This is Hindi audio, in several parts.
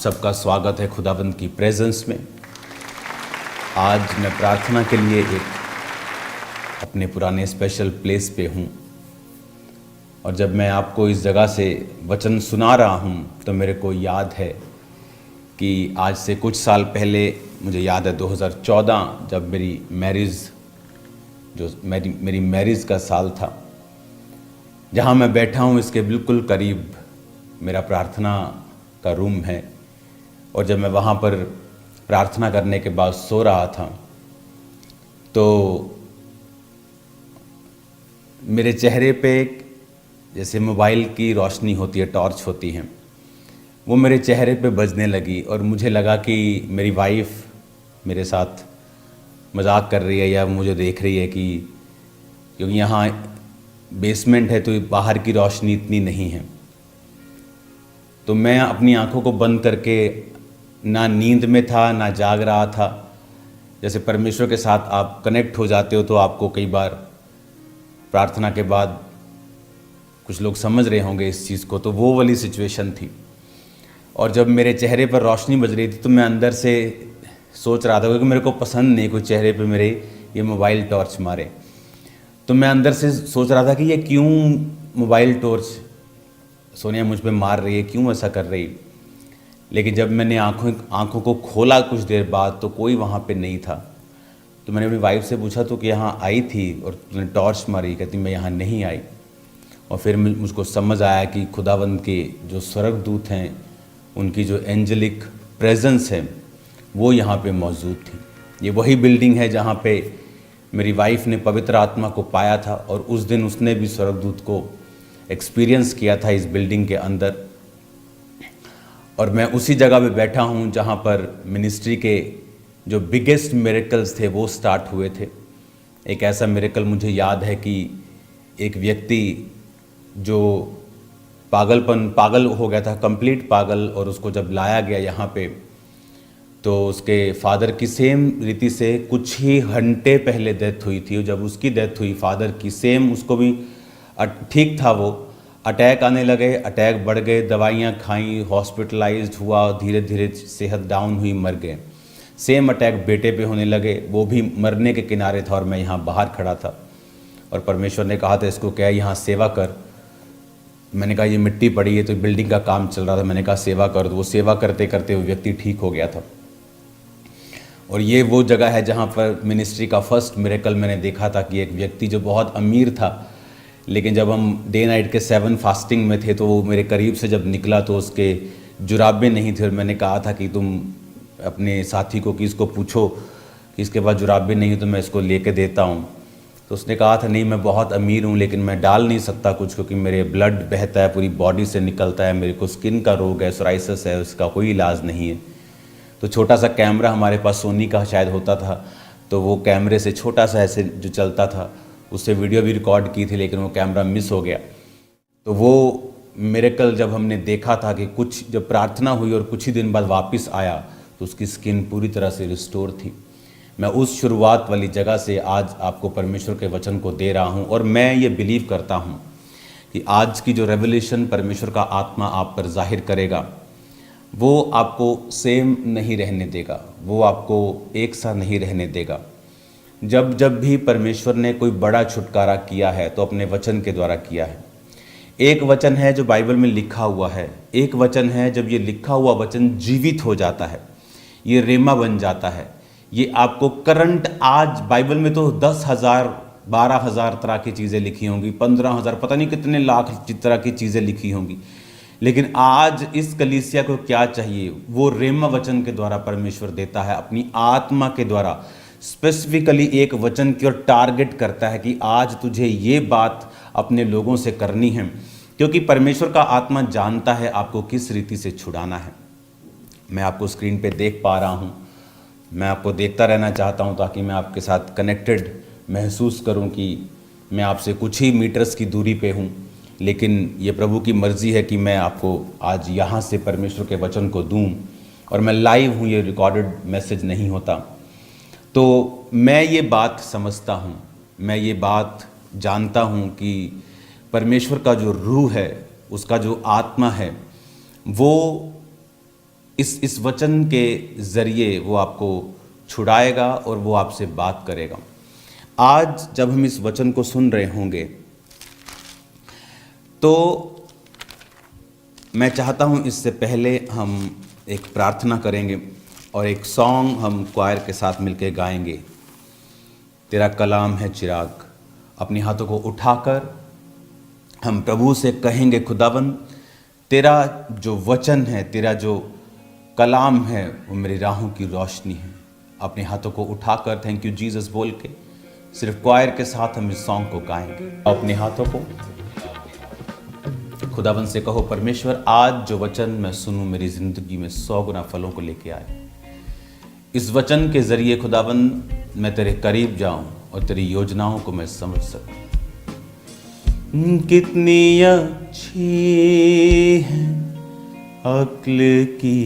सबका स्वागत है खुदावंद की प्रेजेंस में। आज मैं प्रार्थना के लिए एक अपने पुराने स्पेशल प्लेस पे हूँ और जब मैं आपको इस जगह से वचन सुना रहा हूँ तो मेरे को याद है कि आज से कुछ साल पहले, मुझे याद है 2014, जब मेरी मैरिज का साल था, जहाँ मैं बैठा हूँ इसके बिल्कुल करीब मेरा प्रार्थना का रूम है। और जब मैं वहाँ पर प्रार्थना करने के बाद सो रहा था तो मेरे चेहरे पे जैसे मोबाइल की रोशनी होती है, टॉर्च होती है, वो मेरे चेहरे पे बजने लगी और मुझे लगा कि मेरी वाइफ मेरे साथ मजाक कर रही है या मुझे देख रही है कि क्योंकि यहाँ बेसमेंट है तो बाहर की रोशनी इतनी नहीं है। तो मैं अपनी आंखों को बंद करके ना नींद में था ना जाग रहा था। जैसे परमेश्वर के साथ आप कनेक्ट हो जाते हो तो आपको कई बार प्रार्थना के बाद कुछ लोग समझ रहे होंगे इस चीज़ को, तो वो वाली सिचुएशन थी। और जब मेरे चेहरे पर रोशनी बज रही थी तो मैं अंदर से सोच रहा था, क्योंकि मेरे को पसंद नहीं कोई चेहरे पे मेरे ये मोबाइल टॉर्च मारे, तो मैं अंदर से सोच रहा था कि ये क्यों मोबाइल टॉर्च सोनिया मुझ पे मार रही है, क्यों ऐसा कर रही। लेकिन जब मैंने आंखों को खोला कुछ देर बाद तो कोई वहाँ पे नहीं था। तो मैंने अपनी वाइफ से पूछा तो कि यहाँ आई थी और तूने टॉर्च मारी? कहती मैं यहाँ नहीं आई। और फिर मुझको समझ आया कि खुदावंद के जो स्वर्गदूत हैं, उनकी जो एंजेलिक प्रेजेंस है वो यहाँ पे मौजूद थी। ये वही बिल्डिंग है जहाँ पे मेरी वाइफ ने पवित्र आत्मा को पाया था और उस दिन उसने भी स्वर्गदूत को एक्सपीरियंस किया था इस बिल्डिंग के अंदर। और मैं उसी जगह पे बैठा हूँ जहाँ पर मिनिस्ट्री के जो बिगेस्ट मिरेकल्स थे वो स्टार्ट हुए थे। एक ऐसा मिरेकल मुझे याद है कि एक व्यक्ति जो पागल हो गया था, कंप्लीट पागल, और उसको जब लाया गया यहाँ पे तो उसके फादर की सेम रीति से कुछ ही घंटे पहले डेथ हुई थी। जब उसकी डेथ हुई फादर की, सेम उसको भी ठीक था, वो अटैक आने लगे, अटैक बढ़ गए, दवाइयाँ खाई, हॉस्पिटलाइज्ड हुआ, धीरे धीरे सेहत डाउन हुई, मर गए। सेम अटैक बेटे पे होने लगे, वो भी मरने के किनारे था और मैं यहाँ बाहर खड़ा था और परमेश्वर ने कहा था इसको क्या यहाँ सेवा कर। मैंने कहा ये मिट्टी पड़ी है, तो बिल्डिंग का काम चल रहा था, मैंने कहा सेवा कर। तो वो सेवा करते करते वो व्यक्ति ठीक हो गया था। और ये वो जगह है जहाँ पर मिनिस्ट्री का फर्स्ट मिरेकल मैंने देखा था कि एक व्यक्ति जो बहुत अमीर था, लेकिन जब हम डे नाइट के 7 फास्टिंग में थे तो वो मेरे करीब से जब निकला तो उसके जुराबे नहीं थे। और मैंने कहा था कि तुम अपने साथी को कि इसको पूछो कि इसके पास जुराबे नहीं तो मैं इसको लेके देता हूँ। तो उसने कहा था नहीं मैं बहुत अमीर हूँ लेकिन मैं डाल नहीं सकता कुछ, क्योंकि मेरे ब्लड बहता है, पूरी बॉडी से निकलता है, मेरे को स्किन का रोग है, सोराइसिस है, उसका कोई इलाज नहीं है। तो छोटा सा कैमरा हमारे पास सोनी का शायद होता था, तो वो कैमरे से छोटा सा ऐसे जो चलता था उससे वीडियो भी रिकॉर्ड की थी, लेकिन वो कैमरा मिस हो गया। तो वो मिरेकल जब हमने देखा था कि कुछ जब प्रार्थना हुई और कुछ ही दिन बाद वापस आया तो उसकी स्किन पूरी तरह से रिस्टोर थी। मैं उस शुरुआत वाली जगह से आज आपको परमेश्वर के वचन को दे रहा हूँ और मैं ये बिलीव करता हूँ कि आज की जो रेवलेशन परमेश्वर का आत्मा आप पर जाहिर करेगा वो आपको सेम नहीं रहने देगा, वो आपको एक सा नहीं रहने देगा। जब भी परमेश्वर ने कोई बड़ा छुटकारा किया है तो अपने वचन के द्वारा किया है। एक वचन है जो बाइबल में लिखा हुआ है, एक वचन है जब ये लिखा हुआ वचन जीवित हो जाता है, ये रेमा बन जाता है। ये आपको करंट आज बाइबल में तो 10,000 12,000 तरह की चीज़ें लिखी होंगी, 15,000 पता नहीं कितने लाख तरह की चीज़ें लिखी होंगी, लेकिन आज इस कलीसिया को क्या चाहिए वो रेमा वचन के द्वारा परमेश्वर देता है, अपनी आत्मा के द्वारा स्पेसिफिकली एक वचन की ओर टारगेट करता है कि आज तुझे ये बात अपने लोगों से करनी है, क्योंकि परमेश्वर का आत्मा जानता है आपको किस रीति से छुड़ाना है। मैं आपको स्क्रीन पे देख पा रहा हूँ, मैं आपको देखता रहना चाहता हूँ ताकि मैं आपके साथ कनेक्टेड महसूस करूँ कि मैं आपसे कुछ ही मीटर्स की दूरी पे हूँ, लेकिन ये प्रभु की मर्ज़ी है कि मैं आपको आज यहाँ से परमेश्वर के वचन को दूँ। और मैं लाइव हूँ, ये रिकॉर्डेड मैसेज नहीं होता। तो मैं ये बात समझता हूँ, मैं ये बात जानता हूँ कि परमेश्वर का जो रूह है, उसका जो आत्मा है, वो इस वचन के ज़रिए वो आपको छुड़ाएगा और वो आपसे बात करेगा। आज जब हम इस वचन को सुन रहे होंगे तो मैं चाहता हूँ इससे पहले हम एक प्रार्थना करेंगे और एक सॉन्ग हम क्वायर के साथ मिलकर गाएंगे। तेरा कलाम है चिराग। अपने हाथों को उठाकर हम प्रभु से कहेंगे, खुदावन तेरा जो वचन है, तेरा जो कलाम है वो मेरी राहों की रोशनी है। अपने हाथों को उठाकर थैंक यू जीसस बोल के सिर्फ क्वायर के साथ हम इस सॉन्ग को गाएंगे। अपने हाथों को खुदावन से कहो, परमेश्वर आज जो वचन मैं सुनूं मेरी ज़िंदगी में 100 गुना फलों को लेके आए। इस वचन के ज़रिए खुदावन मैं तेरे करीब जाऊं और तेरी योजनाओं को मैं समझ सकूं। कितनी अच्छी है अक्ल की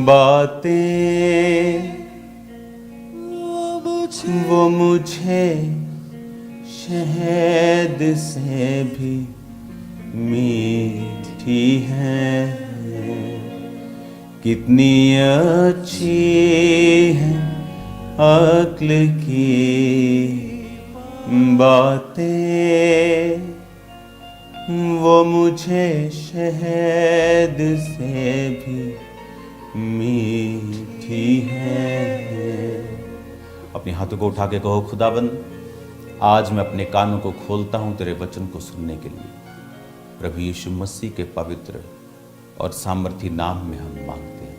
बातें, वो मुझे शहद से भी मीठी है। कितनी अच्छी है अक्ल की बातें, वो मुझे शहद से भी मीठी है। अपने हाथों को उठा के कहो, खुदाबंद आज मैं अपने कानों को खोलता हूँ तेरे वचन को सुनने के लिए। प्रभु यीशु मसीह के पवित्र और सामर्थी नाम में हम मांगते हैं,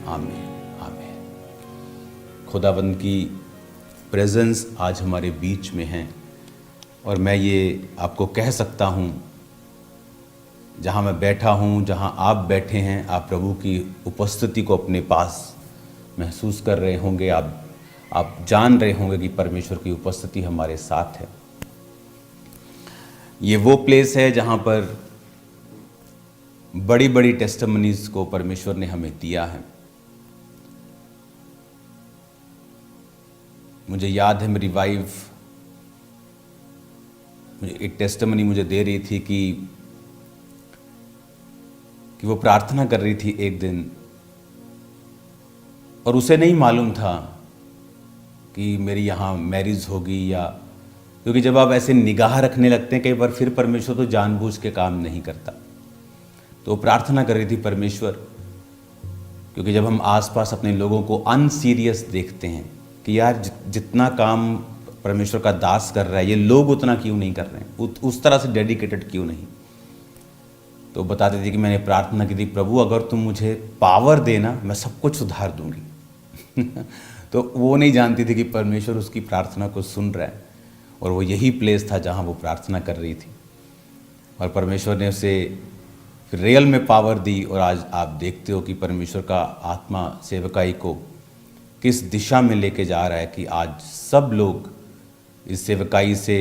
आमीन आमीन। खुदाबंद की प्रेजेंस आज हमारे बीच में है और मैं ये आपको कह सकता हूँ, जहाँ मैं बैठा हूँ, जहाँ आप बैठे हैं, आप प्रभु की उपस्थिति को अपने पास महसूस कर रहे होंगे। आप जान रहे होंगे कि परमेश्वर की उपस्थिति हमारे साथ है। ये वो प्लेस है जहाँ पर बड़ी बड़ी टेस्टिमनीज को परमेश्वर ने हमें दिया है। मुझे याद है मेरी वाइफ मुझे एक टेस्टिमनी मुझे दे रही थी कि वो प्रार्थना कर रही थी एक दिन और उसे नहीं मालूम था कि मेरी यहाँ मैरिज होगी, या क्योंकि जब आप ऐसे निगाह रखने लगते हैं कई बार फिर परमेश्वर तो जानबूझ के काम नहीं करता। तो प्रार्थना कर रही थी, परमेश्वर, क्योंकि जब हम आसपास अपने लोगों को अनसीरियस देखते हैं कि यार जितना काम परमेश्वर का दास कर रहा है ये लोग उतना क्यों नहीं कर रहे हैं, उस तरह से डेडिकेटेड क्यों नहीं। तो बताते थे कि मैंने प्रार्थना की थी, प्रभु अगर तुम मुझे पावर देना मैं सब कुछ सुधार दूंगी। तो वो नहीं जानती थी कि परमेश्वर उसकी प्रार्थना को सुन रहा है और वो यही प्लेस था जहाँ वो प्रार्थना कर रही थी और परमेश्वर ने उसे फिर रियल में पावर दी। और आज आप देखते हो कि परमेश्वर का आत्मा सेवकाई को किस दिशा में लेके जा रहा है कि आज सब लोग इस सेवकाई से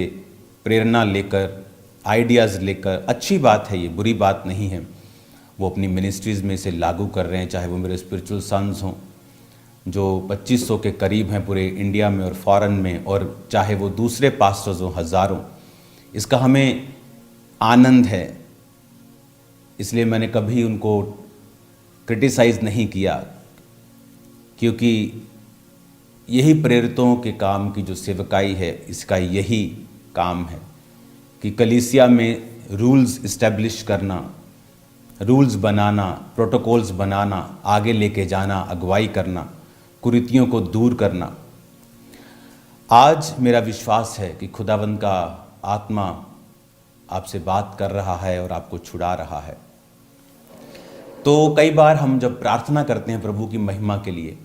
प्रेरणा लेकर, आइडियाज़ लेकर, अच्छी बात है, ये बुरी बात नहीं है, वो अपनी मिनिस्ट्रीज़ में इसे लागू कर रहे हैं। चाहे वो मेरे स्पिरिचुअल सन्स हों जो 2500 के करीब हैं पूरे इंडिया में और फॉरेन में, और चाहे वो दूसरे पास्टर्स हों हज़ारों, इसका हमें आनंद है। इसलिए मैंने कभी उनको क्रिटिसाइज़ नहीं किया, क्योंकि यही प्रेरितों के काम की जो सेवकाई है इसका यही काम है कि कलीसिया में रूल्स इस्टेब्लिश करना, रूल्स बनाना, प्रोटोकॉल्स बनाना, आगे लेके जाना, अगुवाई करना, कुरीतियों को दूर करना। आज मेरा विश्वास है कि खुदावंद का आत्मा आपसे बात कर रहा है और आपको छुड़ा रहा है। तो कई बार हम जब प्रार्थना करते हैं प्रभु की महिमा के लिए,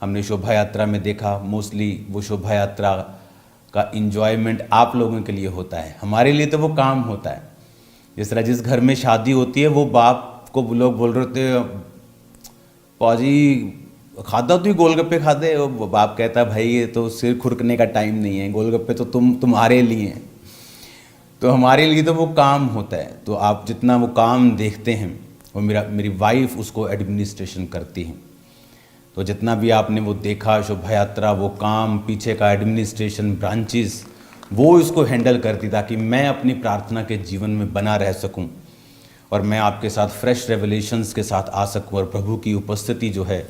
हमने शोभा यात्रा में देखा, मोस्टली वो शोभा यात्रा का इंजॉयमेंट आप लोगों के लिए होता है, हमारे लिए तो वो काम होता है। जिस तरह जिस घर में शादी होती है वो बाप को लोग बोल रहे होते, पाजी खाता तू गोलगप्पे खाते, वो बाप कहता है भाई ये तो सिर खुरकने का टाइम नहीं है, गोलगप्पे तो तुम्हारे लिए हैं। तो हमारे लिए तो वो काम होता है। तो आप जितना वो काम देखते हैं वो मेरी वाइफ उसको एडमिनिस्ट्रेशन करती हैं। तो जितना भी आपने वो देखा शोभा यात्रा, वो काम पीछे का एडमिनिस्ट्रेशन, ब्रांचेस, वो इसको हैंडल करती ताकि मैं अपनी प्रार्थना के जीवन में बना रह सकूं और मैं आपके साथ फ्रेश रेवलेशंस के साथ आ सकूं और प्रभु की उपस्थिति जो है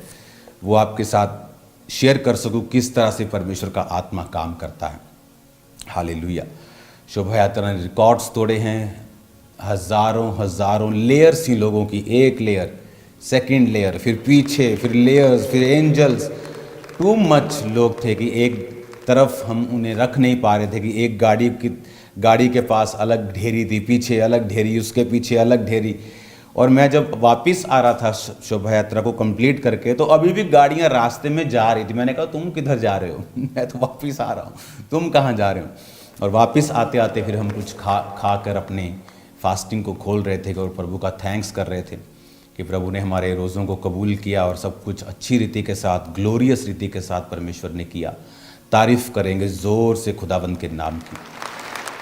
वो आपके साथ शेयर कर सकूं किस तरह से परमेश्वर का आत्मा काम करता है। हालेलुया। शोभा यात्रा ने रिकॉर्ड्स तोड़े हैं, हज़ारों लेयर्स ही लोगों की, एक लेयर, सेकंड लेयर, फिर पीछे, फिर लेयर्स, फिर एंजल्स, टू मच लोग थे कि एक तरफ हम उन्हें रख नहीं पा रहे थे कि एक गाड़ी के पास अलग ढेरी थी, पीछे अलग ढेरी, उसके पीछे अलग ढेरी। और मैं जब वापस आ रहा था शोभा यात्रा को कंप्लीट करके, तो अभी भी गाड़ियां रास्ते में जा रही थी। मैंने कहा तुम किधर जा रहे हो? मैं तो वापस आ रहा हूँ, तुम कहाँ जा रहे हो? और वापस आते आते फिर हम कुछ खा कर अपने फास्टिंग को खोल रहे थे और प्रभु का थैंक्स कर रहे थे कि प्रभु ने हमारे रोज़ों को कबूल किया और सब कुछ अच्छी रीति के साथ, ग्लोरियस रीति के साथ परमेश्वर ने किया। तारीफ़ करेंगे ज़ोर से खुदावंद के नाम की।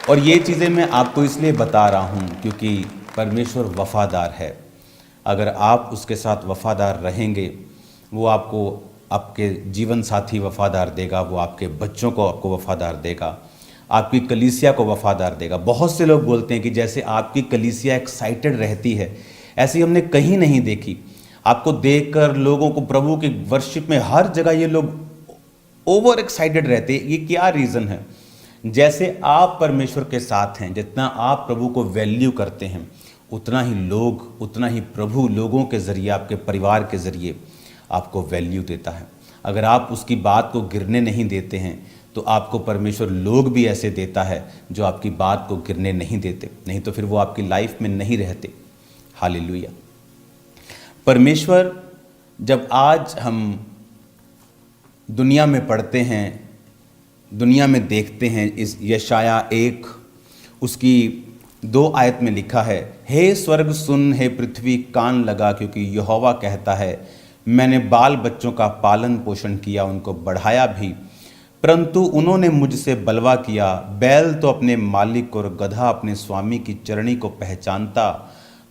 और ये चीज़ें मैं आपको इसलिए बता रहा हूँ क्योंकि परमेश्वर वफ़ादार है। अगर आप उसके साथ वफ़ादार रहेंगे, वो आपको आपके जीवन साथी वफ़ादार देगा, वो आपके बच्चों को आपको वफ़ादार देगा, आपकी कलीसिया को वफ़ादार देगा। बहुत से लोग बोलते हैं कि जैसे आपकी कलीसिया एक्साइटेड रहती है, ऐसी हमने कहीं नहीं देखी। आपको देखकर लोगों को प्रभु के वर्शिप में हर जगह ये लोग ओवर एक्साइटेड रहते हैं। ये क्या रीज़न है? जैसे आप परमेश्वर के साथ हैं, जितना आप प्रभु को वैल्यू करते हैं, उतना ही प्रभु लोगों के ज़रिए, आपके परिवार के ज़रिए आपको वैल्यू देता है। अगर आप उसकी बात को गिरने नहीं देते हैं तो आपको परमेश्वर लोग भी ऐसे देता है जो आपकी बात को गिरने नहीं देते, नहीं तो फिर वो आपकी लाइफ में नहीं रहते। हालेलुया। परमेश्वर, जब आज हम दुनिया में पढ़ते हैं, दुनिया में देखते हैं, इस यशाया 1 उसकी 2 आयत में लिखा है, हे स्वर्ग सुन, हे पृथ्वी कान लगा, क्योंकि यहोवा कहता है, मैंने बाल बच्चों का पालन पोषण किया, उनको बढ़ाया भी, परंतु उन्होंने मुझसे बलवा किया। बैल तो अपने मालिक और गधा अपने स्वामी की चरणी को पहचानता,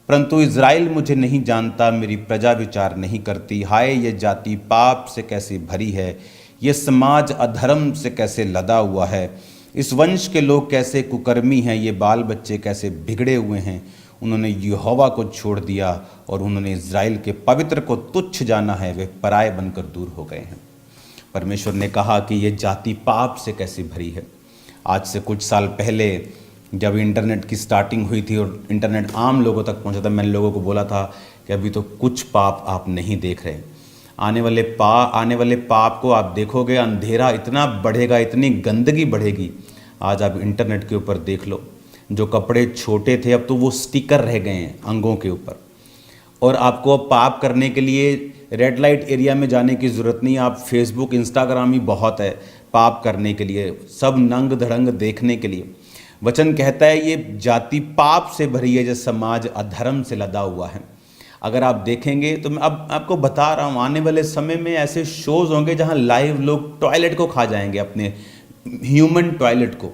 परंतु इज़राइल मुझे नहीं जानता, मेरी प्रजा विचार नहीं करती। हाय, ये जाति पाप से कैसे भरी है, ये समाज अधर्म से कैसे लदा हुआ है। इस वंश के लोग कैसे कुकर्मी हैं, ये बाल बच्चे कैसे बिगड़े हुए हैं। उन्होंने यहोवा को छोड़ दिया और उन्होंने इज़राइल के पवित्र को तुच्छ जाना है, वे पराये बनकर दूर हो गए हैं। परमेश्वर ने कहा कि ये जाति पाप से कैसे भरी है। आज से कुछ साल पहले जब इंटरनेट की स्टार्टिंग हुई थी और इंटरनेट आम लोगों तक पहुंचा था, मैंने लोगों को बोला था कि अभी तो कुछ पाप आप नहीं देख रहे, आने वाले पाप को आप देखोगे, अंधेरा इतना बढ़ेगा, इतनी गंदगी बढ़ेगी। आज आप इंटरनेट के ऊपर देख लो, जो कपड़े छोटे थे अब तो वो स्टिकर रह गए हैं अंगों के ऊपर। और आपको अब पाप करने के लिए रेड लाइट एरिया में जाने की ज़रूरत नहीं, आप फेसबुक इंस्टाग्राम ही बहुत है पाप करने के लिए, सब नंग धड़ंग देखने के लिए। वचन कहता है ये जाति पाप से भरी है, जो समाज अधर्म से लदा हुआ है। अगर आप देखेंगे तो मैं अब आपको बता रहा हूँ, आने वाले समय में ऐसे शोज़ होंगे जहाँ लाइव लोग टॉयलेट को खा जाएंगे, अपने ह्यूमन टॉयलेट को।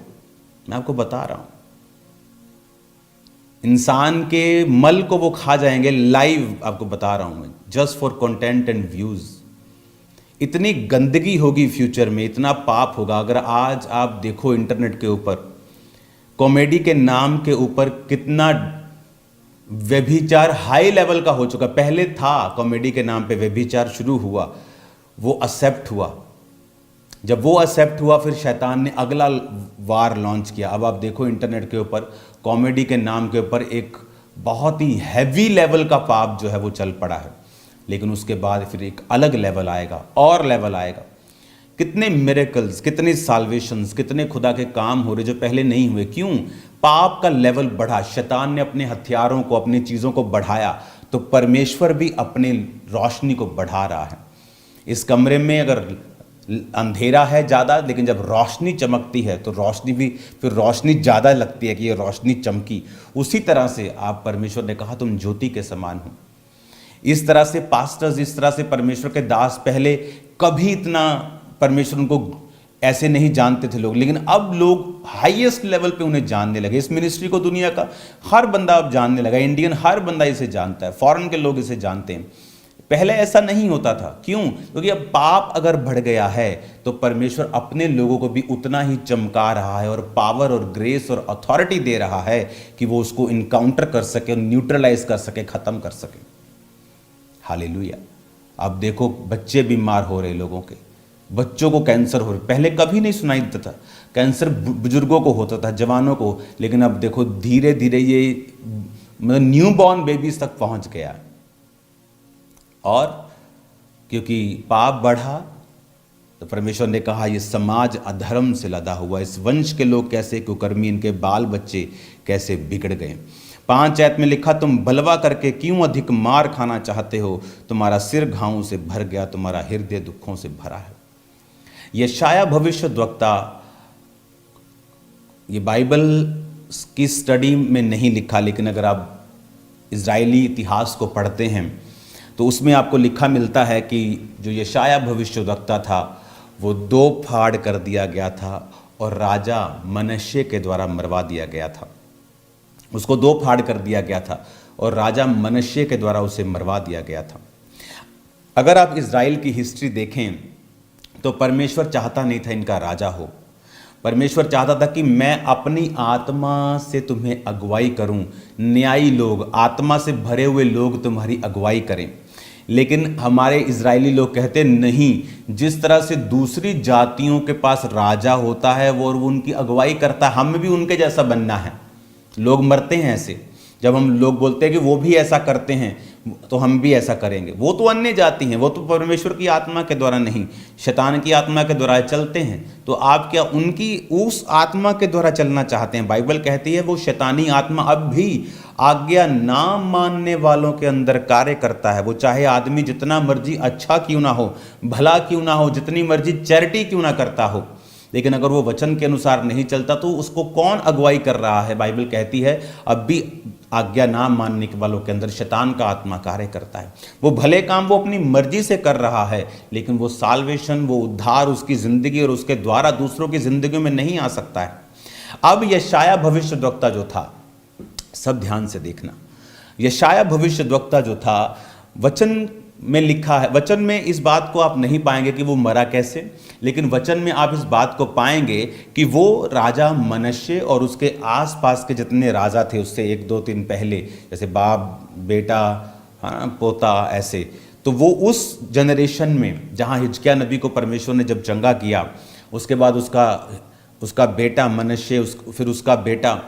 मैं आपको बता रहा हूँ, इंसान के मल को वो खा जाएंगे लाइव, आपको बता रहा हूँ मैं, just for content and views. इतनी गंदगी होगी फ्यूचर में, इतना पाप होगा। अगर आज आप देखो इंटरनेट के ऊपर, कॉमेडी के नाम के ऊपर कितना व्यभिचार हाई लेवल का हो चुका। पहले था कॉमेडी के नाम पे व्यभिचार शुरू हुआ, वो एक्सेप्ट हुआ। जब वो एक्सेप्ट हुआ फिर शैतान ने अगला वार लॉन्च किया। अब आप देखो इंटरनेट के ऊपर कॉमेडी के नाम के ऊपर एक बहुत ही हैवी लेवल का पाप जो है वो चल पड़ा है। लेकिन उसके बाद फिर एक अलग लेवल आएगा और लेवल आएगा। कितने मिरेकल्स, कितने साल्वेशंस, कितने खुदा के काम हो रहे जो पहले नहीं हुए। क्यों? पाप का लेवल बढ़ा, शैतान ने अपने हथियारों को, अपनी चीज़ों को बढ़ाया, तो परमेश्वर भी अपने रोशनी को बढ़ा रहा है। इस कमरे में अगर अंधेरा है ज़्यादा, लेकिन जब रोशनी चमकती है तो रोशनी भी फिर रोशनी ज़्यादा लगती है कि ये रोशनी चमकी। उसी तरह से आप, परमेश्वर ने कहा तुम ज्योति के समान हो। इस तरह से पास्टर्स, इस तरह से परमेश्वर के दास, पहले कभी इतना परमेश्वर उनको ऐसे नहीं जानते थे लोग, लेकिन अब लोग हाईएस्ट लेवल पे उन्हें जानने लगे। इस मिनिस्ट्री को दुनिया का हर बंदा अब जानने लगा। इंडियन हर बंदा इसे जानता है, फॉरेन के लोग इसे जानते हैं। पहले ऐसा नहीं होता था। क्यों? क्योंकि अब पाप अगर बढ़ गया है तो परमेश्वर अपने लोगों को भी उतना ही चमका रहा है और पावर और ग्रेस और अथॉरिटी दे रहा है कि वो उसको इनकाउंटर कर सके, न्यूट्रलाइज कर सके, खत्म कर सके। हालेलुया। अब देखो बच्चे बीमार हो रहे, लोगों के बच्चों को कैंसर हो रहे। पहले कभी नहीं सुनाई देता था, कैंसर बुजुर्गों को होता था, जवानों को, लेकिन अब देखो धीरे धीरे ये मतलब न्यू बॉर्न बेबीज तक पहुंच गया। और क्योंकि पाप बढ़ा तो परमेश्वर ने कहा ये समाज अधर्म से लदा हुआ, इस वंश के लोग कैसे कुकर्मी, इनके बाल बच्चे कैसे बिगड़ गए। 5 आयत में लिखा, तुम बलवा करके क्यों अधिक मार खाना चाहते हो, तुम्हारा सिर घावों से भर गया, तुम्हारा हृदय दुखों से भरा है। यशाया भविष्यद्वक्ता, ये बाइबल की स्टडी में नहीं लिखा, लेकिन अगर आप इजरायली इतिहास को पढ़ते हैं तो उसमें आपको लिखा मिलता है कि जो यशाया भविष्यद्वक्ता था वो 2 फाड़ कर दिया गया था और राजा मनश्शे के द्वारा मरवा दिया गया था। उसको 2 फाड़ कर दिया गया था और राजा मनश्शे के द्वारा उसे मरवा दिया गया था। अगर आप इजराइल की हिस्ट्री देखें तो परमेश्वर चाहता नहीं था इनका राजा हो। परमेश्वर चाहता था कि मैं अपनी आत्मा से तुम्हें अगुवाई करूं, न्यायी लोग, आत्मा से भरे हुए लोग तुम्हारी अगुवाई करें। लेकिन हमारे इजरायली लोग कहते नहीं, जिस तरह से दूसरी जातियों के पास राजा होता है वो और वो उनकी अगुवाई करता है, हमें भी उनके जैसा बनना है। लोग मरते हैं ऐसे, जब हम लोग बोलते हैं कि वो भी ऐसा करते हैं तो हम भी ऐसा करेंगे। वो तो अन्य जाति हैं, वो तो परमेश्वर की आत्मा के द्वारा नहीं, शैतान की आत्मा के द्वारा चलते हैं। तो आप क्या उनकी उस आत्मा के द्वारा चलना चाहते हैं? बाइबल कहती है वो शैतानी आत्मा अब भी आज्ञा ना मानने वालों के अंदर कार्य करता है। वो चाहे आदमी जितना मर्जी अच्छा क्यों ना हो, भला क्यों ना हो, जितनी मर्जी चैरिटी क्यों ना करता हो, लेकिन अगर वो वचन के अनुसार नहीं चलता तो उसको कौन अगुवाई कर रहा है? बाइबल कहती है अब भी आज्ञा ना मानने के वालों के अंदर शैतान का आत्मा कार्य करता है। वो भले काम वो अपनी मर्जी से कर रहा है, लेकिन वो साल्वेशन, वो उद्धार उसकी जिंदगी और उसके द्वारा दूसरों की जिंदगी में नहीं आ सकता है। अब यशाया भविष्यद्वक्ता जो था, सब ध्यान से देखना, यशाया भविष्यद्वक्ता जो था, वचन में लिखा है, वचन में इस बात को आप नहीं पाएंगे कि वो मरा कैसे, लेकिन वचन में आप इस बात को पाएंगे कि वो राजा मनश्शे और उसके आसपास के जितने राजा थे उससे 1 2 3 पहले, जैसे बाप बेटा, हाँ पोता, ऐसे, तो वो उस जनरेशन में जहाँ हिजकिय्याह नबी को परमेश्वर ने जब चंगा किया, उसके बाद उसका बेटा मनश्शे, फिर उसका बेटा,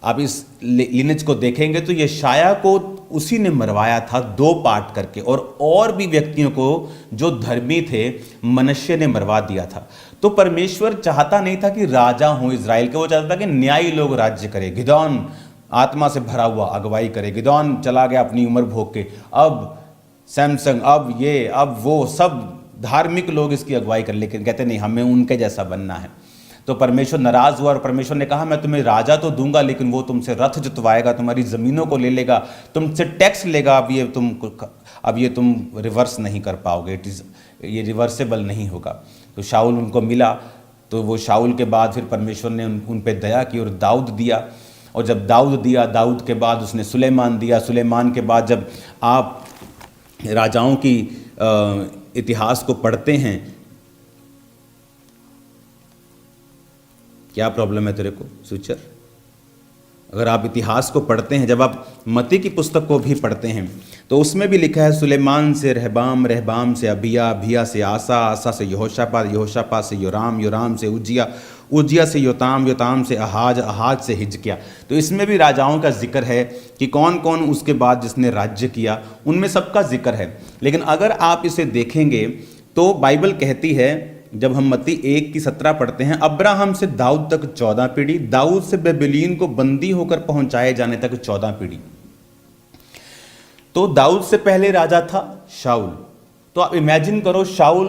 आप इस लिनेज को देखेंगे तो यशाया को उसी ने मरवाया था 2 पार्ट करके, और भी व्यक्तियों को जो धर्मी थे मनश्शे ने मरवा दिया था। तो परमेश्वर चाहता नहीं था कि राजा हो इजराइल के, वो चाहता था कि न्यायी लोग राज्य करे। गिदोन आत्मा से भरा हुआ अगुवाई करे। गिदोन चला गया अपनी उम्र भोग के, अब सैमसंग, अब ये, अब वो, सब धार्मिक लोग इसकी अगुवाई कर, लेकिन कहते नहीं हमें उनके जैसा बनना है। तो परमेश्वर नाराज हुआ और परमेश्वर ने कहा मैं तुम्हें राजा तो दूंगा, लेकिन वो तुमसे रथ जुतवाएगा, तुम्हारी ज़मीनों को ले लेगा, तुमसे टैक्स लेगा। अब ये तुम रिवर्स नहीं कर पाओगे, ये रिवर्सेबल नहीं होगा। तो शाऊल उनको मिला, तो वो शाऊल के बाद फिर परमेश्वर ने उन पे दया की और दाऊद दिया, और जब दाऊद दिया, दाऊद के बाद उसने सुलेमान दिया, सुलेमान के बाद जब आप राजाओं की इतिहास को पढ़ते हैं, क्या प्रॉब्लम है तेरे को स्विचर? अगर आप इतिहास को पढ़ते हैं, जब आप मत्ती की पुस्तक को भी पढ़ते हैं तो उसमें भी लिखा है सुलेमान से रहबाम, रहबाम से अबिया, अबिया से आसा, आसा से यहोशापात, यहोशापात से योराम, योराम से उज्जिया, उज्जिया से योताम, योताम से अहाज, अहाज से हिजकिय्याह। तो इसमें भी राजाओं का जिक्र है कि कौन कौन उसके बाद जिसने राज्य किया, उनमें सबका जिक्र है। लेकिन अगर आप इसे देखेंगे तो बाइबल कहती है, जब हम मत्ती 1:17 पढ़ते हैं, अब्राहम से दाऊद तक 14 पीढ़ी, दाऊद से बेबीलोन को बंदी होकर पहुंचाए जाने तक 14 पीढ़ी। तो दाऊद से पहले राजा था शाऊल। तो आप इमेजिन करो, शाऊल,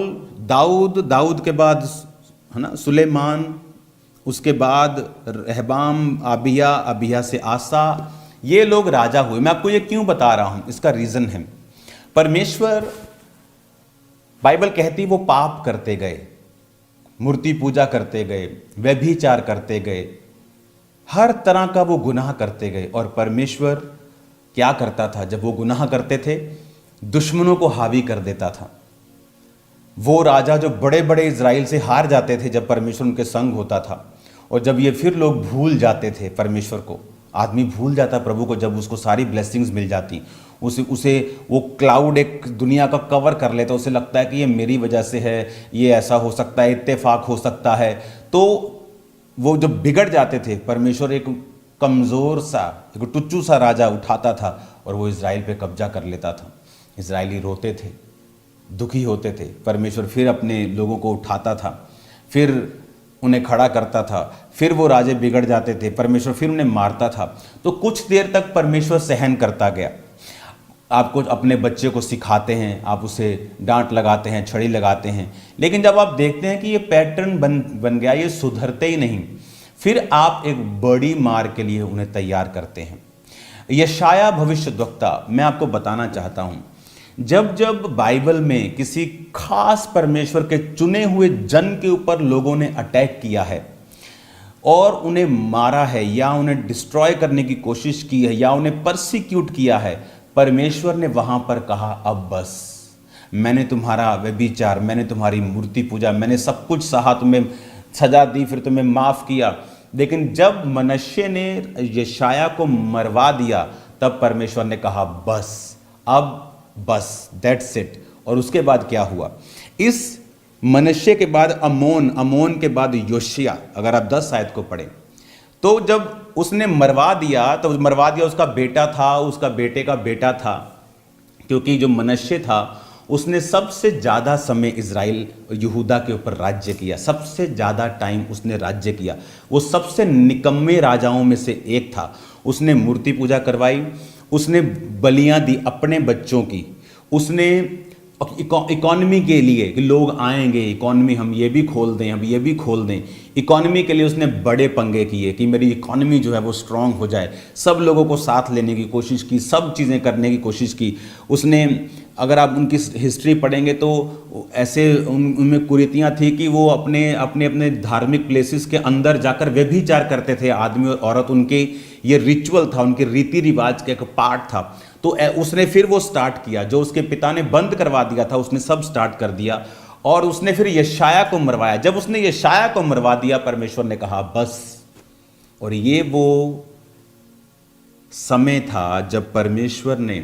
दाऊद, दाऊद के बाद है ना सुलेमान, उसके बाद रहबाम, अबिया, अबिया से आसा, ये लोग राजा हुए। मैं आपको ये क्यों बता रहा हूं, इसका रीजन है, परमेश्वर, बाइबल कहती वो पाप करते गए, मूर्ति पूजा करते गए, व्यभिचार करते गए, हर तरह का वो गुनाह करते गए। और परमेश्वर क्या करता था जब वो गुनाह करते थे? दुश्मनों को हावी कर देता था। वो राजा जो बड़े बड़े इज़राइल से हार जाते थे जब परमेश्वर उनके संग होता था, और जब ये फिर लोग भूल जाते थे परमेश्वर को, आदमी भूल जाता प्रभु को जब उसको सारी ब्लेसिंग्स मिल जाती, उसे वो क्लाउड एक दुनिया का कवर कर लेता, उसे लगता है कि ये मेरी वजह से है, ये ऐसा हो सकता है, इत्तेफाक हो सकता है। तो वो जब बिगड़ जाते थे, परमेश्वर एक कमज़ोर सा, एक टुच्चू सा राजा उठाता था और वो इज़राइल पे कब्जा कर लेता था। इज़राइली रोते थे, दुखी होते थे, परमेश्वर फिर अपने लोगों को उठाता था, फिर उन्हें खड़ा करता था, फिर वो राजे बिगड़ जाते थे, परमेश्वर फिर उन्हें मारता था। तो कुछ देर तक परमेश्वर सहन करता गया। आपको अपने बच्चे को सिखाते हैं, आप उसे डांट लगाते हैं, छड़ी लगाते हैं, लेकिन जब आप देखते हैं कि ये पैटर्न बन गया, ये सुधरते ही नहीं, फिर आप एक बड़ी मार के लिए उन्हें तैयार करते हैं। यशाया भविष्यद्वक्ता, मैं आपको बताना चाहता हूँ, जब जब बाइबल में किसी खास परमेश्वर के चुने हुए जन के ऊपर लोगों ने अटैक किया है और उन्हें मारा है या उन्हें डिस्ट्रॉय करने की कोशिश की है या उन्हें परसिक्यूट किया है, परमेश्वर ने वहां पर कहा अब बस, मैंने तुम्हारा व्यभिचार, मैंने तुम्हारी मूर्ति पूजा, मैंने सब कुछ सहा, तुम्हें सजा दी, फिर तुम्हें माफ किया। लेकिन जब मनश्शे ने यशाया को मरवा दिया, तब परमेश्वर ने कहा बस, अब बस, दैट्स इट। और उसके बाद क्या हुआ? इस मनश्शे के बाद अमोन के बाद योशिया, अगर आप 10 आयत को पढ़ें तो जब उसने मरवा दिया, तो मरवा दिया, उसका बेटा था, उसका बेटे का बेटा था, क्योंकि जो मनश्शे था उसने सबसे ज़्यादा समय इज़राइल यहूदा के ऊपर राज्य किया, सबसे ज़्यादा टाइम उसने राज्य किया, वो सबसे निकम्मे राजाओं में से एक था। उसने मूर्ति पूजा करवाई, उसने बलियां दी अपने बच्चों की, उसने इकोनॉमी के लिए कि लोग आएंगे, इकोनॉमी हम ये भी खोल दें, हम ये भी खोल दें, इकोनॉमी के लिए उसने बड़े पंगे किए कि मेरी इकोनॉमी जो है वो स्ट्रांग हो जाए, सब लोगों को साथ लेने की कोशिश की, सब चीज़ें करने की कोशिश की उसने। अगर आप उनकी हिस्ट्री पढ़ेंगे तो ऐसे उनमें कुरीतियाँ थी कि वो अपने अपने अपने धार्मिक प्लेसेस के अंदर जाकर व्यभिचार करते थे, आदमी और औरत, उनके ये रिचुअल था, उनके रीति रिवाज का एक पार्ट था। तो उसने फिर वो स्टार्ट किया, जो उसके पिता ने बंद करवा दिया था उसने सब स्टार्ट कर दिया, और उसने फिर यशाया को मरवाया। जब उसने यशाया को मरवा दिया, परमेश्वर ने कहा बस। और ये वो समय था जब परमेश्वर ने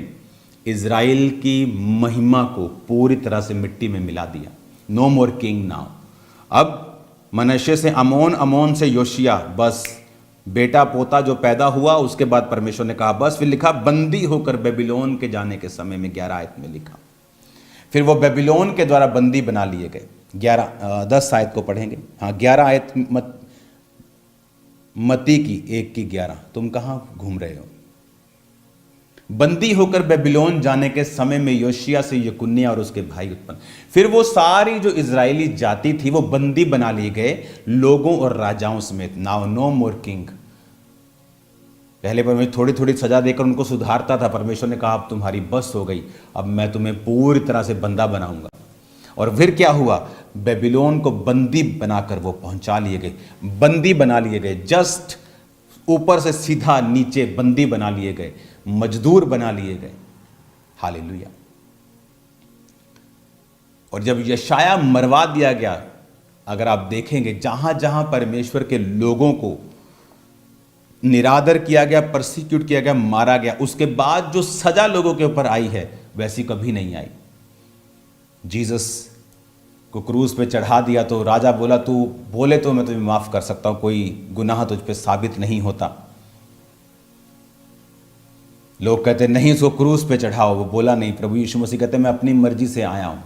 इज़राइल की महिमा को पूरी तरह से मिट्टी में मिला दिया। नो मोर किंग नाउ। अब मनश्शे से अमोन, अमोन से योशिया, बस बेटा पोता जो पैदा हुआ, उसके बाद परमेश्वर ने कहा बस। फिर लिखा बंदी होकर बेबीलोन के जाने के समय में, 11 आयत में लिखा, फिर वो बेबीलोन के द्वारा बंदी बना लिए गए। 10 आयत को पढ़ेंगे। हाँ, 11 आयत मती की 1 की 11, तुम कहाँ घूम रहे हो? बंदी होकर बेबीलोन जाने के समय में योशिया से यकुन्याह और उसके भाई उत्पन्न। फिर वो सारी जो इजरायली जाति थी वो बंदी बना लिए गए, लोगों और राजाओं समेत। नाउ नो मोर किंग। पहले परमेश्वर थोड़ी थोड़ी सजा देकर उनको सुधारता था, परमेश्वर ने कहा अब तुम्हारी बस हो गई, अब मैं तुम्हें पूरी तरह से बंदा बनाऊंगा। और फिर क्या हुआ? बेबीलोन को बंदी बनाकर वो पहुंचा लिए गए, बंदी बना लिए गए, जस्ट ऊपर से सीधा नीचे बंदी बना लिए गए, मजदूर बना लिए गए। हालेलुया। और जब यशाया मरवा दिया गया, अगर आप देखेंगे जहां जहां परमेश्वर के लोगों को निरादर किया गया, परसिक्यूट किया गया, मारा गया, उसके बाद जो सजा लोगों के ऊपर आई है वैसी कभी नहीं आई। जीसस को क्रूस पे चढ़ा दिया तो राजा बोला तू बोले तो मैं तुम्हें माफ कर सकता हूं, कोई गुनाह तुझ पे साबित नहीं होता। लोग कहते नहीं उसको क्रूस पे चढ़ाओ, वो बोला नहीं। प्रभु यीशु मसीह कहते मैं अपनी मर्जी से आया हूं,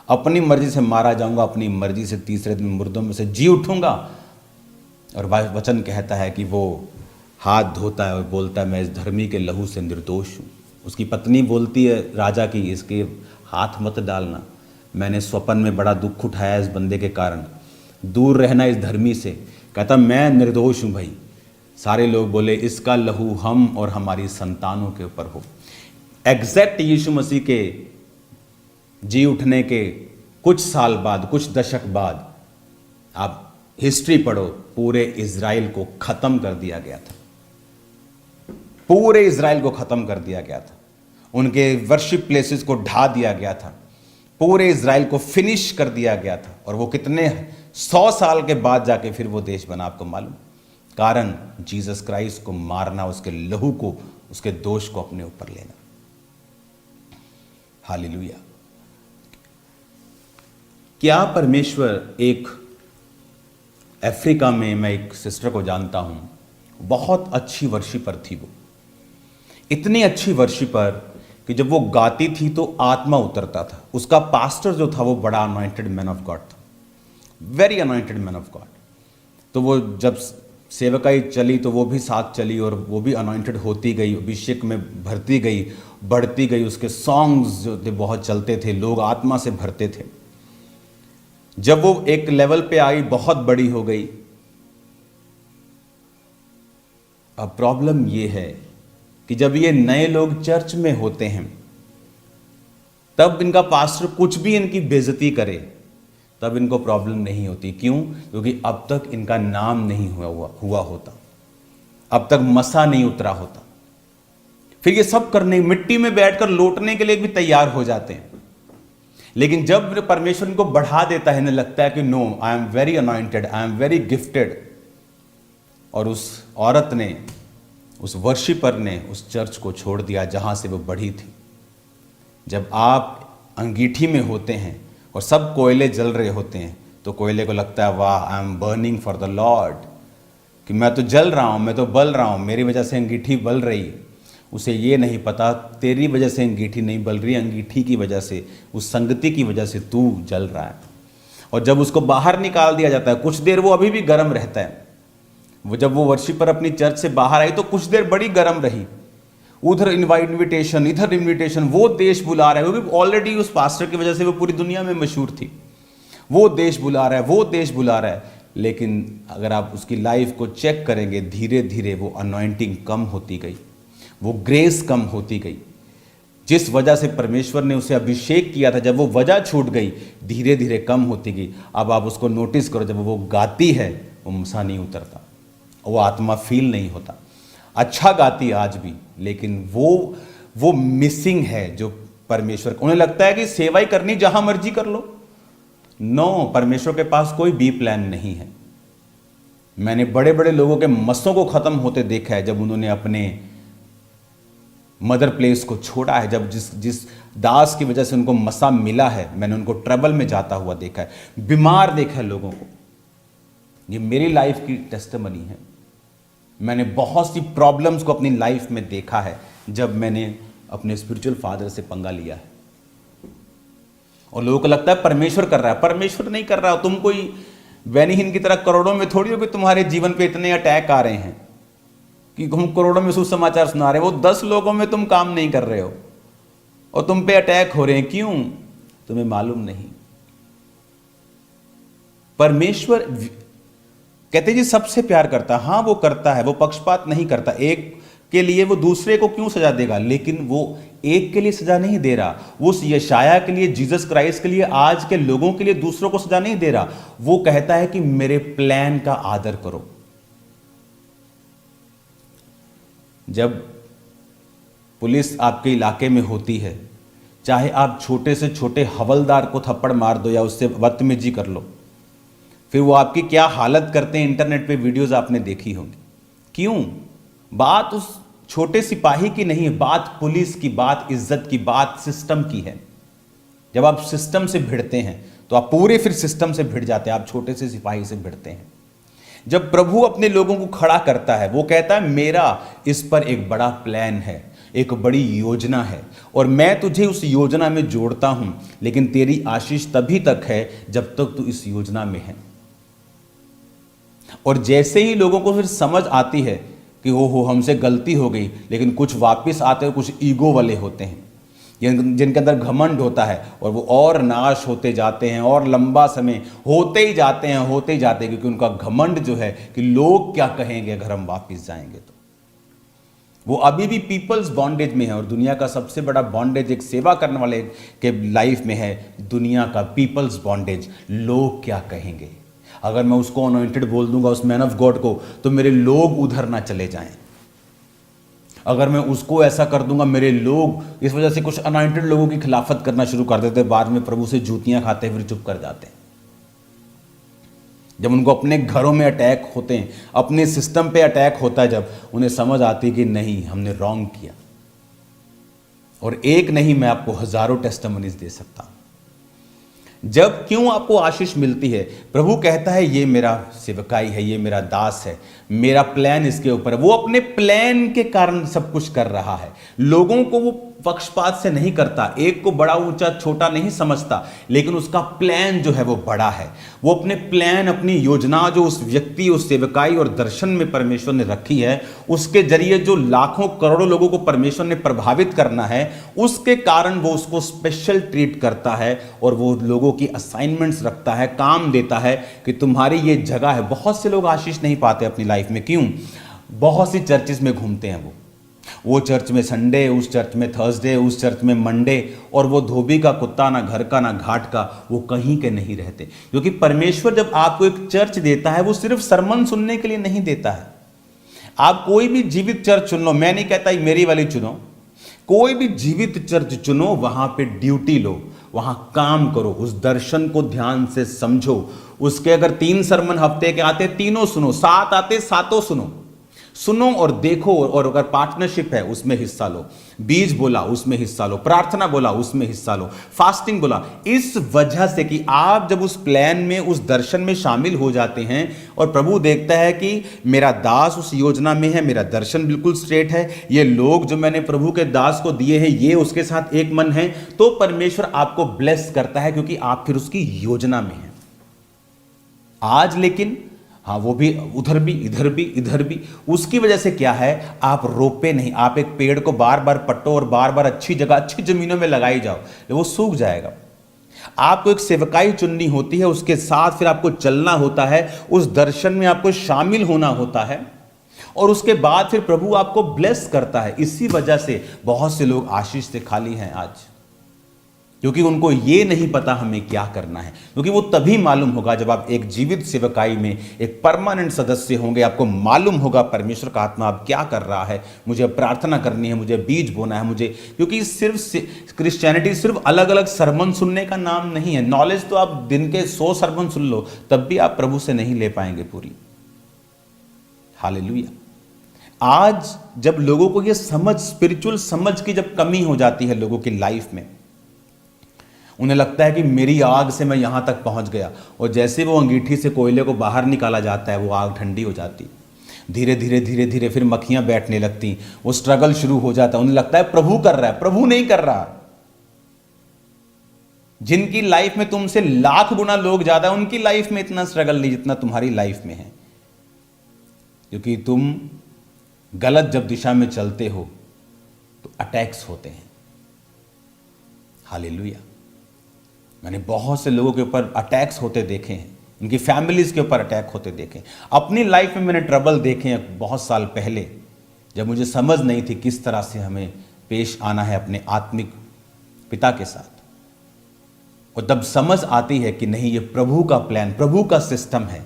अपनी मर्जी से मारा जाऊंगा, अपनी मर्जी से तीसरे दिन मुर्दों में से जी उठूंगा। और वचन कहता है कि वो हाथ धोता है और बोलता है मैं इस धर्मी के लहू से निर्दोष हूँ। उसकी पत्नी बोलती है राजा की, इसके हाथ मत डालना, मैंने स्वप्न में बड़ा दुख उठाया इस बंदे के कारण, दूर रहना इस धर्मी से। कहता मैं निर्दोष हूँ भाई। सारे लोग बोले इसका लहू हम और हमारी संतानों के ऊपर हो। एग्जैक्ट यीशु मसीह के जी उठने के कुछ साल बाद, कुछ दशक बाद, आप हिस्ट्री पढ़ो, पूरे इज़राइल को खत्म कर दिया गया था, पूरे इज़राइल को खत्म कर दिया गया था। उनके वर्शिप प्लेसेस को ढा दिया गया था, पूरे इज़राइल को फिनिश कर दिया गया था। और वो कितने 100 साल के बाद जाके फिर वो देश बना, आपको मालूम? कारण जीसस क्राइस्ट को मारना, उसके लहू को, उसके दोष को अपने ऊपर लेना। हालेलुया। क्या परमेश्वर एक अफ्रीका में, मैं एक सिस्टर को जानता हूं, बहुत अच्छी वर्शिपर थी। वो इतनी अच्छी वर्शिपर कि जब वो गाती थी तो आत्मा उतरता था। उसका पास्टर जो था वो बड़ा अनॉइंटेड मैन ऑफ गॉड था, very anointed man of God. तो वो जब सेवकाई चली तो वो भी साथ चली और वो भी अनॉइंटेड होती गई, अभिषेक में भरती गई, बढ़ती गई। उसके सॉन्ग्स जो थे बहुत चलते थे, लोग आत्मा से भरते थे। जब वो एक लेवल पे आई, बहुत बड़ी हो गई। अब प्रॉब्लम ये है कि जब ये नए लोग चर्च में होते हैं, तब इनका पास्टर कुछ भी इनकी बेइज्जती करे, तब इनको प्रॉब्लम नहीं होती। क्यों? क्योंकि अब तक इनका नाम नहीं हुआ होता, अब तक मसा नहीं उतरा होता। फिर ये सब करने, मिट्टी में बैठकर लौटने के लिए भी तैयार हो जाते हैं। लेकिन जब परमेश्वर इनको बढ़ा देता है, इन्हें लगता है कि no, I am very anointed, I am very gifted. और उस औरत ने, उस वर्शिपर ने उस चर्च को छोड़ दिया जहां से वो बढ़ी थी। जब आप अंगीठी में होते हैं और सब कोयले जल रहे होते हैं, तो कोयले को लगता है वाह, I am burning for the Lord, कि मैं तो जल रहा हूं, मैं तो बल रहा हूं, मेरी वजह से अंगीठी बल रही। उसे ये नहीं पता तेरी वजह से अंगीठी नहीं बल रही, अंगीठी की वजह से, उस संगति की वजह से तू जल रहा है। और जब उसको बाहर निकाल दिया जाता है, कुछ देर वो अभी भी गर्म रहता है। वो जब वो वर्शिपर अपनी चर्च से बाहर आई तो कुछ देर बड़ी गर्म रही, उधर इनविटेशन, इधर इनविटेशन, वो देश बुला रहा है, वो भी ऑलरेडी उस पास्टर की वजह से वो पूरी दुनिया में मशहूर थी। वो देश बुला रहा है, वो देश बुला रहा है। लेकिन अगर आप उसकी लाइफ को चेक करेंगे, धीरे धीरे वो अनॉइंटिंग कम होती गई, वो ग्रेस कम होती गई। जिस वजह से परमेश्वर ने उसे अभिषेक किया था, जब वो वजह छूट गई, धीरे धीरे कम होती गई। अब आप उसको नोटिस करो, जब वो गाती है वो मसा नहीं उतरता, वो आत्मा फील नहीं होता। अच्छा गाती आज भी, लेकिन वो मिसिंग है जो परमेश्वर, उन्हें लगता है कि सेवा ही करनी, जहां मर्जी कर लो। नो, परमेश्वर के पास कोई बी प्लान नहीं है। मैंने बड़े बड़े लोगों के मसों को खत्म होते देखा है जब उन्होंने अपने मदर प्लेस को छोड़ा है। जब जिस दास की वजह से उनको मसा मिला है, मैंने उनको ट्रबल में जाता हुआ देखा है, बीमार देखा है लोगों को। ये मेरी लाइफ की टेस्टिमनी है। मैंने बहुत सी प्रॉब्लम्स को अपनी लाइफ में देखा है जब मैंने अपने स्पिरिचुअल फादर से पंगा लिया है। और लोगों को लगता है परमेश्वर कर रहा है, परमेश्वर नहीं कर रहा हो। तुम कोई वैनिहीन की तरह करोड़ों में थोड़ी हो कि तुम्हारे जीवन पे इतने अटैक आ रहे हैं कि हम करोड़ों में सुसमाचार सुना रहे हैं। वो 10 लोगों में तुम काम नहीं कर रहे हो और तुम पे अटैक हो रहे हैं। क्यों? तुम्हें मालूम नहीं। परमेश्वर कहते जी सबसे प्यार करता है। हाँ, वो करता है, वो पक्षपात नहीं करता। एक के लिए वो दूसरे को क्यों सजा देगा? लेकिन वो एक के लिए सजा नहीं दे रहा, वो उस यशाया के लिए, जीसस क्राइस्ट के लिए, आज के लोगों के लिए दूसरों को सजा नहीं दे रहा। वो कहता है कि मेरे प्लान का आदर करो। जब पुलिस आपके इलाके में होती है, चाहे आप छोटे से छोटे हवलदार को थप्पड़ मार दो या उससे बदतमीजी कर लो, फिर वो आपकी क्या हालत करते हैं, इंटरनेट पे वीडियोस आपने देखी होंगी। क्यों? बात उस छोटे सिपाही की नहीं है, बात पुलिस की, बात इज्जत की, बात सिस्टम की है। जब आप सिस्टम से भिड़ते हैं तो आप पूरे फिर सिस्टम से भिड़ जाते हैं, आप छोटे से सिपाही से भिड़ते हैं। जब प्रभु अपने लोगों को खड़ा करता है, वो कहता है मेरा इस पर एक बड़ा प्लान है, एक बड़ी योजना है और मैं तुझे उस योजना में जोड़ता हूं। लेकिन तेरी आशीष तभी तक है जब तक तू इस योजना में है। और जैसे ही लोगों को फिर समझ आती है कि हो हमसे गलती हो गई, लेकिन कुछ वापस आते हैं, कुछ ईगो वाले होते हैं जिनके अंदर घमंड होता है, और वो और नाश होते जाते हैं और लंबा समय होते ही जाते हैं, क्योंकि उनका घमंड जो है कि लोग क्या कहेंगे अगर हम वापस जाएंगे। तो वो अभी भी पीपल्स बॉन्डेज में है। और दुनिया का सबसे बड़ा बॉन्डेज एक सेवा करने वाले के लाइफ में है, दुनिया का पीपल्स बॉन्डेज। लोग क्या कहेंगे? अगर मैं उसको अनॉइंटेड बोल दूंगा, उस मैन ऑफ गॉड को, तो मेरे लोग उधर ना चले जाएं। अगर मैं उसको ऐसा कर दूंगा, मेरे लोग इस वजह से कुछ अनॉइंटेड लोगों की खिलाफत करना शुरू कर देते, बाद में प्रभु से जूतियां खाते फिर चुप कर जाते हैं। जब उनको अपने घरों में अटैक होते हैं, अपने सिस्टम पे अटैक होता है, जब उन्हें समझ आती है कि नहीं, हमने रॉन्ग किया। और एक नहीं, मैं आपको हजारों टेस्टिमनीज दे सकता हूं। जब क्यों आपको आशीष मिलती है? प्रभु कहता है ये मेरा सेवकाई है, ये मेरा दास है, मेरा प्लान इसके ऊपर है। वो अपने प्लान के कारण सब कुछ कर रहा है। लोगों को वो पक्षपात से नहीं करता, एक को बड़ा ऊंचा छोटा नहीं समझता, लेकिन उसका प्लान जो है वो बड़ा है। वो अपने प्लान, अपनी योजना जो उस व्यक्ति, उस सेवकाई और दर्शन में परमेश्वर ने रखी है, उसके जरिए जो लाखों करोड़ों लोगों को परमेश्वर ने प्रभावित करना है, उसके कारण वो उसको स्पेशल ट्रीट करता है और वो लोगों की असाइनमेंट्स रखता है, काम देता है कि तुम्हारी ये जगह है। बहुत से लोग आशीष नहीं पाते अपनी लाइफ में। क्यों? बहुत सी चर्चेस में घूमते हैं वो चर्च में संडे, उस चर्च में थर्सडे, उस चर्च में मंडे, और वो धोबी का कुत्ता, ना घर का ना घाट का, वो कहीं के नहीं रहते। क्योंकि परमेश्वर जब आपको एक चर्च देता है, वो सिर्फ सरमन सुनने के लिए नहीं देता है। आप कोई भी जीवित चर्च चुन लो, मैं नहीं कहता मेरी वाली चुनो, कोई भी जीवित चर्च चुनो, वहां पे ड्यूटी लो, वहां काम करो, उस दर्शन को ध्यान से समझो। उसके अगर 3 सरमन हफ्ते के आते, तीनों सुनो, 7 आते, सातों सुनो और देखो। और अगर पार्टनरशिप है उसमें हिस्सा लो, बीज बोला उसमें हिस्सा लो, प्रार्थना बोला उसमें हिस्सा लो, फास्टिंग बोला। इस वजह से कि आप जब उस प्लान में, उस दर्शन में शामिल हो जाते हैं और प्रभु देखता है कि मेरा दास उस योजना में है, मेरा दर्शन बिल्कुल स्ट्रेट है, ये लोग जो मैंने प्रभु के दास को दिए हैं ये उसके साथ एक मन है, तो परमेश्वर आपको ब्लेस करता है, क्योंकि आप फिर उसकी योजना में हैं। आज लेकिन हाँ, वो भी उधर भी इधर भी इधर भी, उसकी वजह से क्या है, आप रोपे नहीं। आप एक पेड़ को बार बार पट्टो और बार बार अच्छी जगह, अच्छी जमीनों में लगाई जाओ, वो सूख जाएगा। आपको एक सेवकाई चुननी होती है, उसके साथ फिर आपको चलना होता है, उस दर्शन में आपको शामिल होना होता है, और उसके बाद फिर प्रभु आपको ब्लेस करता है। इसी वजह से बहुत से लोग आशीष से खाली हैं आज, क्योंकि उनको ये नहीं पता हमें क्या करना है। क्योंकि वो तभी मालूम होगा जब आप एक जीवित सेवकाई में एक परमानेंट सदस्य होंगे, आपको मालूम होगा परमेश्वर का आत्मा अब क्या कर रहा है, मुझे प्रार्थना करनी है, मुझे बीज बोना है, मुझे। क्योंकि सिर्फ क्रिश्चियनिटी सिर्फ अलग अलग सरमन सुनने का नाम नहीं है। नॉलेज तो आप दिन के 100 सरमन सुन लो, तब भी आप प्रभु से नहीं ले पाएंगे पूरी। हालेलुया। आज जब लोगों को ये समझ, स्पिरिचुअल समझ की जब कमी हो जाती है लोगों की लाइफ में, उन्हें लगता है कि मेरी आग से मैं यहां तक पहुंच गया, और जैसे वो अंगीठी से कोयले को बाहर निकाला जाता है, वो आग ठंडी हो जाती, धीरे धीरे धीरे धीरे फिर मक्खियां बैठने लगती, वो स्ट्रगल शुरू हो जाता है। उन्हें लगता है प्रभु कर रहा है, प्रभु नहीं कर रहा। जिनकी लाइफ में तुमसे लाख गुना लोग ज्यादा, उनकी लाइफ में इतना स्ट्रगल नहीं जितना तुम्हारी लाइफ में है, क्योंकि तुम गलत जब दिशा में चलते हो तो अटैक्स होते हैं। हालेलुया। मैंने बहुत से लोगों के ऊपर अटैक्स होते देखे हैं, उनकी फैमिलीज के ऊपर अटैक होते देखे। अपनी लाइफ में मैंने ट्रबल देखे हैं बहुत साल पहले, जब मुझे समझ नहीं थी किस तरह से हमें पेश आना है अपने आत्मिक पिता के साथ। और तब समझ आती है कि नहीं, ये प्रभु का प्लान, प्रभु का सिस्टम है।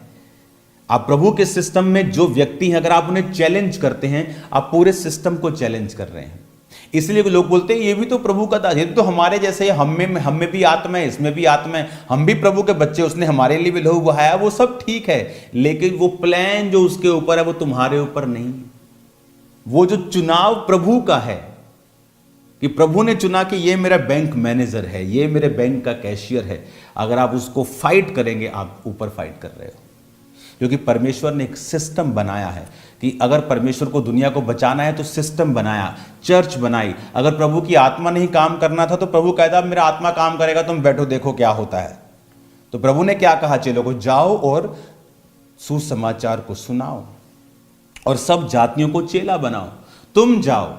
आप प्रभु के सिस्टम में जो व्यक्ति हैं, अगर आप उन्हें चैलेंज करते हैं, आप पूरे सिस्टम को चैलेंज कर रहे हैं। इसलिए लोग बोलते हैं ये भी तो प्रभु का दास, ये तो हमारे जैसे, हम में भी आत्मा है, इसमें भी आत्मा है, हम भी प्रभु के बच्चे, उसने हमारे लिए भी लहू बहाया। वो सब ठीक है, लेकिन वो प्लान जो उसके ऊपर है वो तुम्हारे ऊपर नहीं। वो जो चुनाव प्रभु का है, कि प्रभु ने चुना कि ये मेरा बैंक मैनेजर है, ये मेरे बैंक का कैशियर है, अगर आप उसको फाइट करेंगे, आप ऊपर फाइट कर रहे हो। क्योंकि परमेश्वर ने एक सिस्टम बनाया है कि अगर परमेश्वर को, दुनिया को बचाना है तो सिस्टम बनाया, चर्च बनाई। अगर प्रभु की आत्मा नहीं काम करना था तो प्रभु कहता मेरा आत्मा काम करेगा, तुम बैठो देखो क्या होता है। तो प्रभु ने क्या कहा, चेलों को जाओ और सुसमाचार को सुनाओ और सब जातियों को चेला बनाओ। तुम जाओ,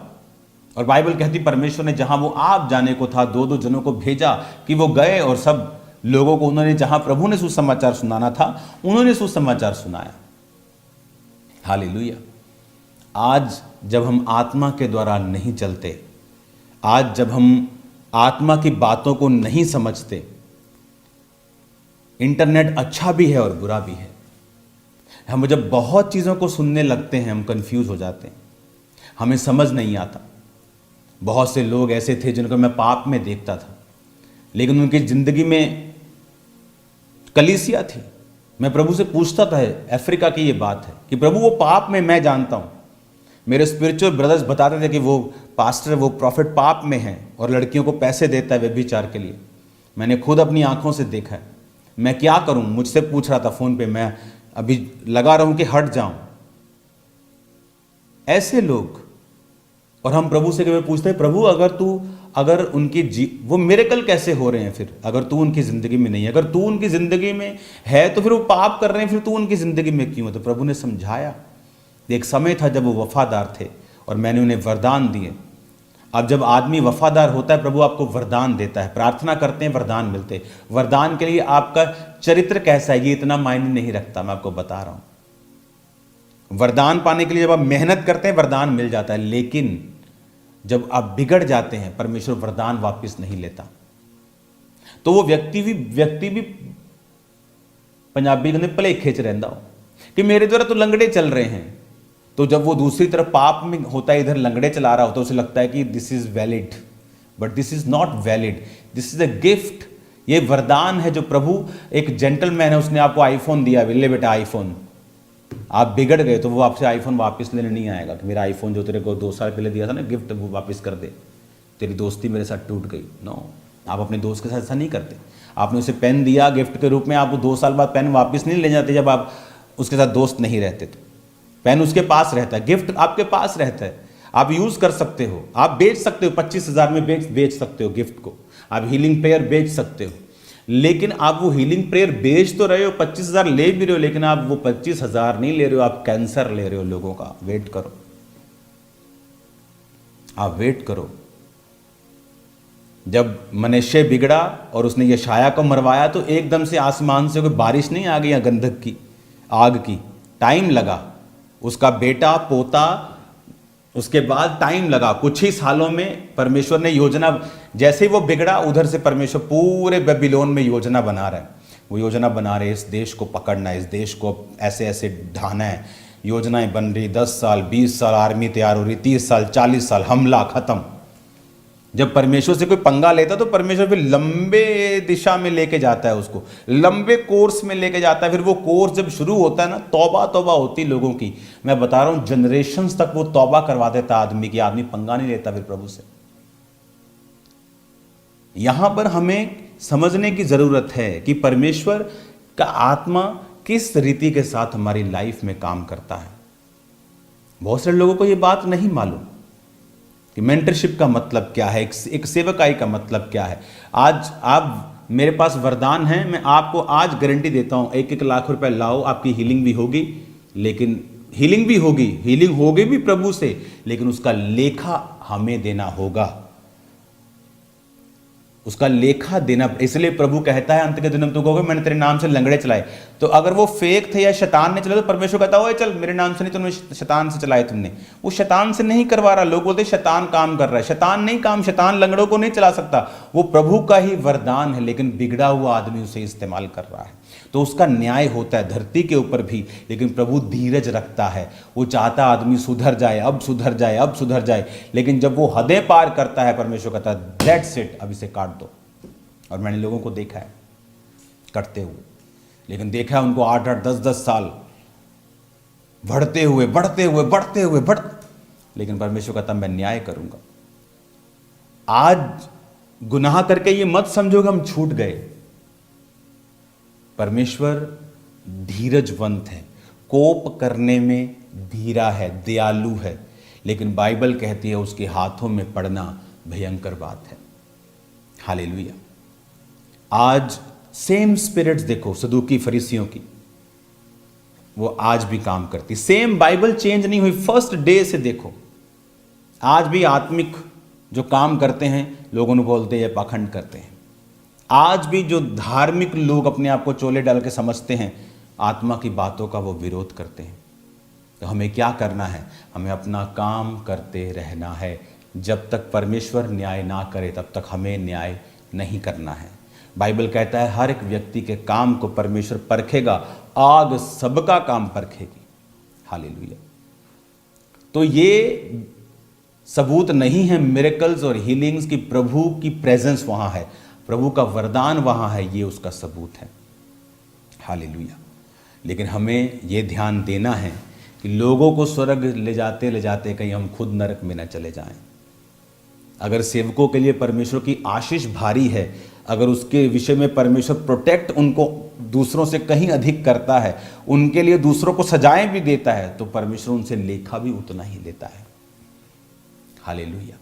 और बाइबल कहती परमेश्वर ने जहां वो आप जाने को था, 2-2 जनों को भेजा कि वो गए और सब लोगों को उन्होंने, जहां प्रभु ने सुसमाचार सुनाना था, उन्होंने सुसमाचार सुनाया। हालेलुया। आज जब हम आत्मा के द्वारा नहीं चलते, आज जब हम आत्मा की बातों को नहीं समझते, इंटरनेट अच्छा भी है और बुरा भी है। हम जब बहुत चीज़ों को सुनने लगते हैं, हम कंफ्यूज हो जाते हैं। हमें समझ नहीं आता। बहुत से लोग ऐसे थे जिनको मैं पाप में देखता था, लेकिन उनकी ज़िंदगी में कलीसिया थी। मैं प्रभु से पूछता था, अफ्रीका की ये बात है कि प्रभु वो पाप में मैं जानता हूँ। मेरे स्पिरिचुअल ब्रदर्स बताते थे कि वो पास्टर, वो प्रॉफिट पाप में है और लड़कियों को पैसे देता है व्यभिचार के लिए। मैंने खुद अपनी आंखों से देखा है। मैं क्या करूं? मुझसे पूछ रहा था फ़ोन पे, मैं अभी लगा रहा हूं कि हट जाऊं। ऐसे लोग, और हम प्रभु से कभी पूछते हैं, प्रभु अगर उनकी वो मिरेकल कैसे हो रहे हैं फिर, अगर तू उनकी ज़िंदगी में नहीं है, अगर तू उनकी ज़िंदगी में है तो फिर वो पाप कर रहे हैं, फिर तू उनकी ज़िंदगी में क्यों है? तो प्रभु ने समझाया। एक समय था जब वो वफादार थे और मैंने उन्हें वरदान दिए। अब जब आदमी वफादार होता है, प्रभु आपको वरदान देता है। प्रार्थना करते हैं, वरदान मिलते हैं। वरदान के लिए आपका चरित्र कैसा है ये इतना मायने नहीं रखता, मैं आपको बता रहा हूं। वरदान पाने के लिए जब आप मेहनत करते हैं, वरदान मिल जाता है, लेकिन जब आप बिगड़ जाते हैं, परमेश्वर वरदान वापस नहीं लेता। तो वो व्यक्ति भी पंजाबी कहते भलेखे च रहिंदा हो कि मेरे द्वारा तो लंगड़े चल रहे हैं। तो जब वो दूसरी तरफ पाप में होता है, इधर लंगड़े चला रहा होता है, उसे लगता है कि this is valid, but this is not valid, this is a gift. ये वरदान है जो प्रभु, एक जेंटलमैन है, उसने आपको आईफोन दिया, ले बेटा आईफोन। आप बिगड़ गए तो वो आपसे आईफोन वापस लेने नहीं आएगा कि मेरा आईफोन जो तेरे को 2 साल पहले दिया था ना गिफ्ट, वो वापस कर दे, तेरी दोस्ती मेरे साथ टूट गई। नो, आप अपने दोस्त के साथ ऐसा नहीं करते। आपने उसे पेन दिया गिफ्ट के रूप में, आप 2 साल बाद पेन वापस नहीं ले जाते जब आप उसके साथ दोस्त नहीं रहते। तो पेन उसके पास रहता है, गिफ्ट आपके पास रहता है, आप यूज कर सकते हो, आप बेच सकते हो, 25,000 में बेच सकते हो गिफ्ट को। आप हीलिंग प्रेयर बेच सकते हो, लेकिन आप वो हीलिंग प्रेयर बेच तो रहे हो, 25,000 ले भी रहे हो, लेकिन आप वो 25,000 नहीं ले रहे हो, आप कैंसर ले रहे हो लोगों का। वेट करो, आप वेट करो। जब मनुष्य बिगड़ा और उसने यशाया को मरवाया तो एकदम से आसमान से कोई बारिश नहीं आ गई गंधक की, आग की। टाइम लगा, उसका बेटा पोता, उसके बाद टाइम लगा। कुछ ही सालों में परमेश्वर ने योजना, जैसे ही वो बिगड़ा उधर से परमेश्वर पूरे बेबीलोन में योजना बना रहा है। वो योजना बना रहे, इस देश को पकड़ना है, इस देश को ऐसे ऐसे ढाना है। योजनाएं बन रही, 10 साल 20 साल आर्मी तैयार हो रही, 30 साल 40 साल, हमला खत्म। जब परमेश्वर से कोई पंगा लेता तो परमेश्वर फिर लंबे दिशा में लेके जाता है, उसको लंबे कोर्स में लेके जाता है। फिर वो कोर्स जब शुरू होता है ना, तौबा तौबा होती लोगों की। मैं बता रहा हूं, जनरेशंस तक वो तौबा करवा देता आदमी की। आदमी पंगा नहीं लेता फिर प्रभु से। यहां पर हमें समझने की जरूरत है कि परमेश्वर का आत्मा किस रीति के साथ हमारी लाइफ में काम करता है। बहुत सारे लोगों को यह बात नहीं मालूम कि मेंटरशिप का मतलब क्या है, एक सेवकाई का मतलब क्या है। आज आप, मेरे पास वरदान है, मैं आपको आज गारंटी देता हूं 1-1 लाख रुपए लाओ, आपकी हीलिंग भी होगी। लेकिन हीलिंग होगी भी प्रभु से, लेकिन उसका लेखा हमें देना होगा, उसका लेखा देना। इसलिए प्रभु कहता है अंत के दिन तुम कहोगे मैंने तेरे नाम से लंगड़े चलाए। तो अगर वो फेक थे या शैतान ने चलाए तो परमेश्वर कहता है चल मेरे नाम से नहीं, तुमने शैतान से चलाए। तुमने वो शैतान से नहीं करवा रहा। लोग बोलते शैतान काम कर रहा है, शैतान नहीं काम, शैतान लंगड़ों को नहीं चला सकता। वो प्रभु का ही वरदान है, लेकिन बिगड़ा हुआ आदमी उसे इस्तेमाल कर रहा है। तो उसका न्याय होता है धरती के ऊपर भी, लेकिन प्रभु धीरज रखता है। वो चाहता आदमी सुधर जाए, अब सुधर जाए, अब सुधर जाए। लेकिन जब वो हदें पार करता है, परमेश्वर कहता है दैट्स इट, अब इसे काट दो। और मैंने लोगों को देखा है करते हुए, लेकिन देखा है उनको 8-8 10-10 साल बढ़ते हुए, लेकिन परमेश्वर कहता मैं न्याय करूंगा। आज गुनाह करके ये मत समझो कि हम छूट गए। परमेश्वर धीरजवंत है, कोप करने में धीरा है, दयालु है, लेकिन बाइबल कहती है उसके हाथों में पड़ना भयंकर बात है। हालेलुया। आज सेम स्पिरिट्स देखो सदूकी फरीसियों की, वो आज भी काम करती। सेम बाइबल चेंज नहीं हुई, फर्स्ट डे से देखो। आज भी आत्मिक जो काम करते हैं लोगों ने बोलते हैं पाखंड करते हैं। आज भी जो धार्मिक लोग अपने आप को चोले डाल के समझते हैं, आत्मा की बातों का वो विरोध करते हैं। तो हमें क्या करना है? हमें अपना काम करते रहना है। जब तक परमेश्वर न्याय ना करे तब तक हमें न्याय नहीं करना है। बाइबल कहता है हर एक व्यक्ति के काम को परमेश्वर परखेगा, आग सबका काम परखेगी। हालेलुया। तो ये सबूत नहीं है मिरेकल्स और हीलिंग्स की प्रभु की प्रेजेंस वहाँ है, प्रभु का वरदान वहाँ है, ये उसका सबूत है। हालेलुया। लेकिन हमें ये ध्यान देना है कि लोगों को स्वर्ग ले जाते कहीं हम खुद नरक में न चले जाएं। अगर सेवकों के लिए परमेश्वर की आशीष भारी है, अगर उसके विषय में परमेश्वर प्रोटेक्ट उनको दूसरों से कहीं अधिक करता है, उनके लिए दूसरों को सजाएं भी देता है, तो परमेश्वर उनसे लेखा भी उतना ही लेता है। हालेलुया।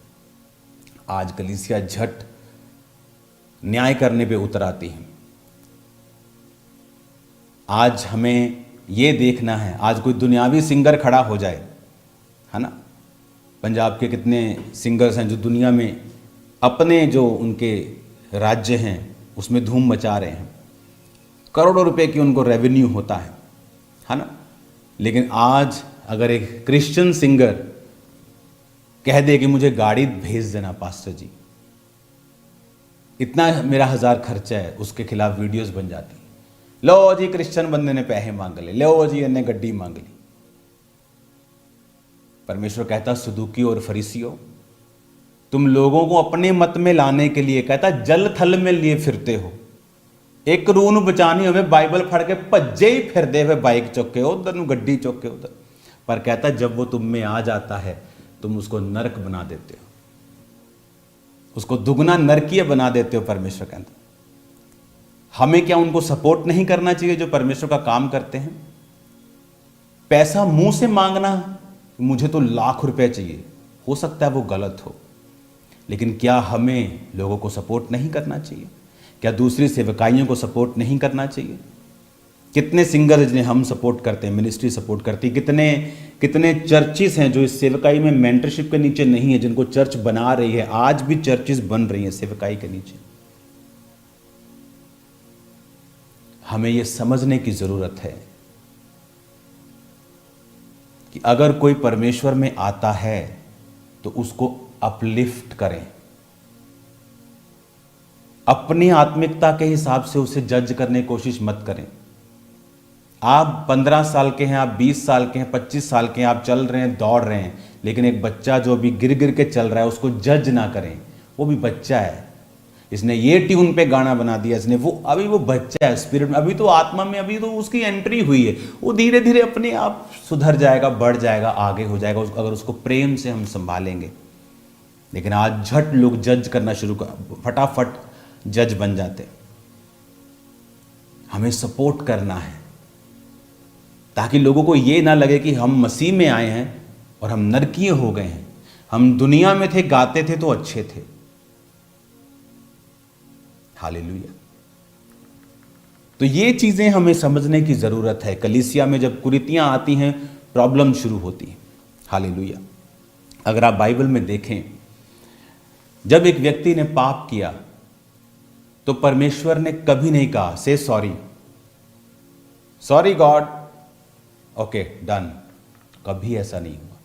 आज कलीसिया झट न्याय करने पे उतर आती है। आज हमें ये देखना है, आज कोई दुनियावी सिंगर खड़ा हो जाए, है ना। पंजाब के कितने सिंगर्स हैं जो दुनिया में अपने जो उनके राज्य हैं उसमें धूम मचा रहे हैं, करोड़ों रुपए की उनको रेवेन्यू होता है ना। लेकिन आज अगर एक क्रिश्चियन सिंगर कह दे कि मुझे गाड़ी भेज देना पास्टर जी, इतना मेरा 1000 खर्चा है, उसके खिलाफ वीडियोस बन जाती। लो जी क्रिश्चियन बंदे ने पैसे मांग ले, लो जी इन्हें गड्डी मांग ली। परमेश्वर कहता सदूकी और फरीसियों, तुम लोगों को अपने मत में लाने के लिए कहता जल थल में लिए फिरते हो। एक रूह ਨੂੰ बचानी होवे बाइबल फड़ के भज्जे ही फिरदे हुए बाइक चुक के उधर ਨੂੰ गड्डी चुक के उधर। पर कहता जब वो तुम में आ जाता है तुम उसको नरक बना देते हो, उसको दुगना नरकीय बना देते हो। परमेश्वर कहता हमें क्या उनको सपोर्ट नहीं करना चाहिए जो परमेश्वर का काम करते हैं? पैसा मुंह से मांगना, मुझे तो लाख रुपए चाहिए, हो सकता है वो गलत हो, लेकिन क्या हमें लोगों को सपोर्ट नहीं करना चाहिए? क्या दूसरी सेवकाइयों को सपोर्ट नहीं करना चाहिए? कितने सिंगर जिन्हें हम सपोर्ट करते हैं, मिनिस्ट्री सपोर्ट करती, कितने चर्चिस हैं जो इस सेवकाई में मेंटरशिप के नीचे नहीं है, जिनको चर्च बना रही है। आज भी चर्चिस बन रही हैं सेवकाई के नीचे। हमें यह समझने की जरूरत है कि अगर कोई परमेश्वर में आता है तो उसको अपलिफ्ट करें, अपनी आत्मिकता के हिसाब से उसे जज करने की कोशिश मत करें। आप 15 साल के हैं, आप 20 साल के हैं, 25 साल के हैं, आप चल रहे हैं, दौड़ रहे हैं, लेकिन एक बच्चा जो अभी गिर गिर के चल रहा है उसको जज ना करें। वो भी बच्चा है, इसने ये ट्यून पे गाना बना दिया, इसने वो, अभी वो बच्चा है स्पिरिट में, अभी तो आत्मा में अभी तो उसकी एंट्री हुई है। वो धीरे धीरे अपने आप सुधर जाएगा, बढ़ जाएगा, आगे हो जाएगा अगर उसको प्रेम से हम संभालेंगे। लेकिन आज झट लोग जज करना शुरू कर, फटाफट जज बन जाते। हमें सपोर्ट करना है ताकि लोगों को ये ना लगे कि हम मसीह में आए हैं और हम नरकीय हो गए हैं। हम दुनिया में थे, गाते थे तो अच्छे थे। हालेलुया। तो ये चीजें हमें समझने की जरूरत है। कलीसिया में जब कुरीतियां आती हैं, प्रॉब्लम शुरू होती है। हालेलुया। अगर आप बाइबल में देखें, जब एक व्यक्ति ने पाप किया तो परमेश्वर ने कभी नहीं कहा से sorry, sorry God, okay done, कभी ऐसा नहीं हुआ।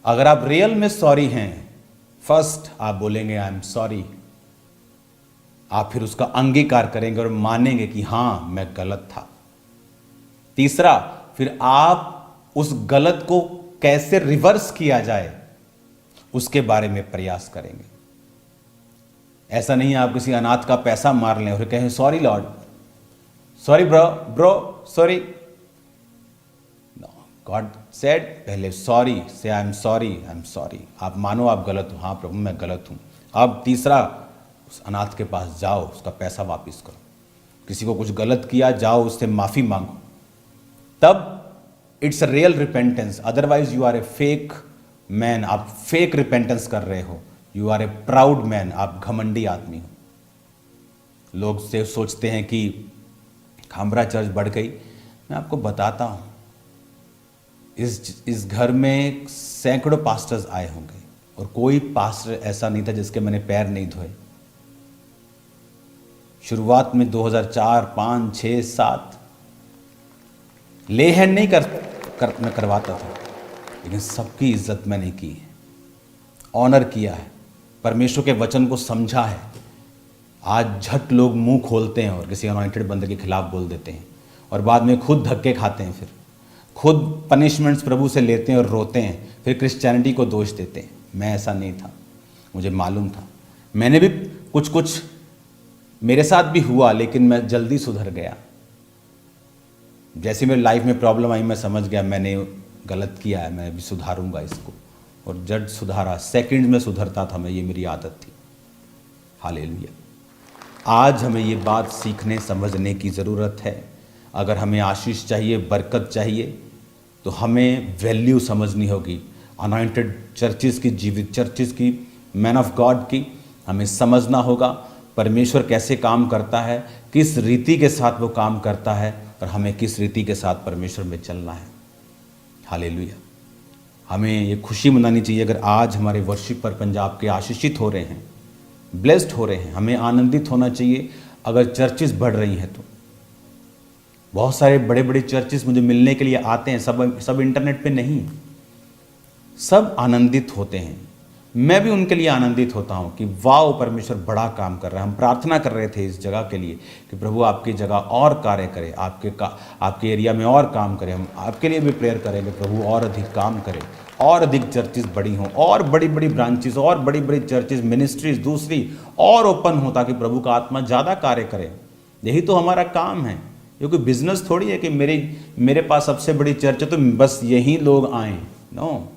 अगर आप रियल में सॉरी हैं, फर्स्ट आप बोलेंगे आई एम सॉरी, आप फिर उसका अंगीकार करेंगे और मानेंगे कि हां मैं गलत था। तीसरा, फिर आप उस गलत को कैसे रिवर्स किया जाए उसके बारे में प्रयास करेंगे। ऐसा नहीं है आप किसी अनाथ का पैसा मार लें और कहें sorry Lord, sorry bro sorry. God said पहले सॉरी, से आई एम सॉरी। आप मानो आप गलत हो, हाँ प्रभु मैं गलत हूं। अब तीसरा, उस अनाथ के पास जाओ, उसका पैसा वापस करो। किसी को कुछ गलत किया, जाओ उससे माफी मांगो, तब it's a real repentance. Otherwise you are a fake man, आप फेक रिपेंटेंस कर रहे हो। You are a proud man, आप घमंडी आदमी हो। लोग से सोचते हैं कि खामरा चर्च बढ़ गई। मैं आपको बताता हूं, इस घर में सैकड़ों पास्टर्स आए होंगे और कोई पास्टर ऐसा नहीं था जिसके मैंने पैर नहीं धोए। शुरुआत में 2004, 5, 6, 7 ले हैंड नहीं मैं करवाता था, लेकिन सबकी इज्जत मैंने की है, ऑनर किया है, परमेश्वर के वचन को समझा है। आज झट लोग मुंह खोलते हैं और किसी अनॉइंटेड बंदे के खिलाफ बोल देते हैं और बाद में खुद धक्के खाते हैं। फिर खुद पनिशमेंट्स प्रभु से लेते हैं और रोते हैं, फिर क्रिश्चियनिटी को दोष देते हैं। मैं ऐसा नहीं था, मुझे मालूम था, मैंने भी कुछ मेरे साथ भी हुआ, लेकिन मैं जल्दी सुधर गया। जैसे मेरी लाइफ में प्रॉब्लम आई, मैं समझ गया मैंने गलत किया है, मैं भी सुधारूंगा इसको, और जज सुधारा, सेकंड में सुधरता था मैं, ये मेरी आदत थी। हालेलुया। आज हमें ये बात सीखने समझने की ज़रूरत है। अगर हमें आशीष चाहिए, बरकत चाहिए, तो हमें वैल्यू समझनी होगी अनॉइंटेड चर्चिस की, जीवित चर्चिस की, मैन ऑफ गॉड की। हमें समझना होगा परमेश्वर कैसे काम करता है, किस रीति के साथ वो काम करता है, और हमें किस रीति के साथ परमेश्वर में चलना है। हालेलुया। हमें ये खुशी मनानी चाहिए अगर आज हमारे वर्शिप पर पंजाब के आशीषित हो रहे हैं, ब्लेस्ड हो रहे हैं। हमें आनंदित होना चाहिए अगर चर्चिस बढ़ रही हैं तो। बहुत सारे बड़े बड़े चर्चिस मुझे मिलने के लिए आते हैं, सब इंटरनेट पे नहीं, सब आनंदित होते हैं। मैं भी उनके लिए आनंदित होता हूँ कि वाह परमेश्वर बड़ा काम कर रहा है। हम प्रार्थना कर रहे थे इस जगह के लिए कि प्रभु आपकी जगह और कार्य करे, आपके एरिया में और काम करें। हम आपके लिए भी प्रेयर करेंगे प्रभु और अधिक काम करें, और अधिक चर्चिस बड़ी हों, और बड़ी बड़ी ब्रांचेस, और बड़ी बड़ी चर्चिस, मिनिस्ट्रीज दूसरी और ओपन हो, ताकि प्रभु का आत्मा ज़्यादा कार्य करे। यही तो हमारा काम है। ये कोई बिजनेस थोड़ी है कि मेरे पास सबसे बड़ी चर्च है तो बस यही लोग आएँ। नो,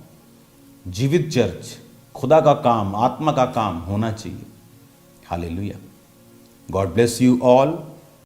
जीवित चर्च, खुदा का काम, आत्मा का काम होना चाहिए। Hallelujah. God bless you all.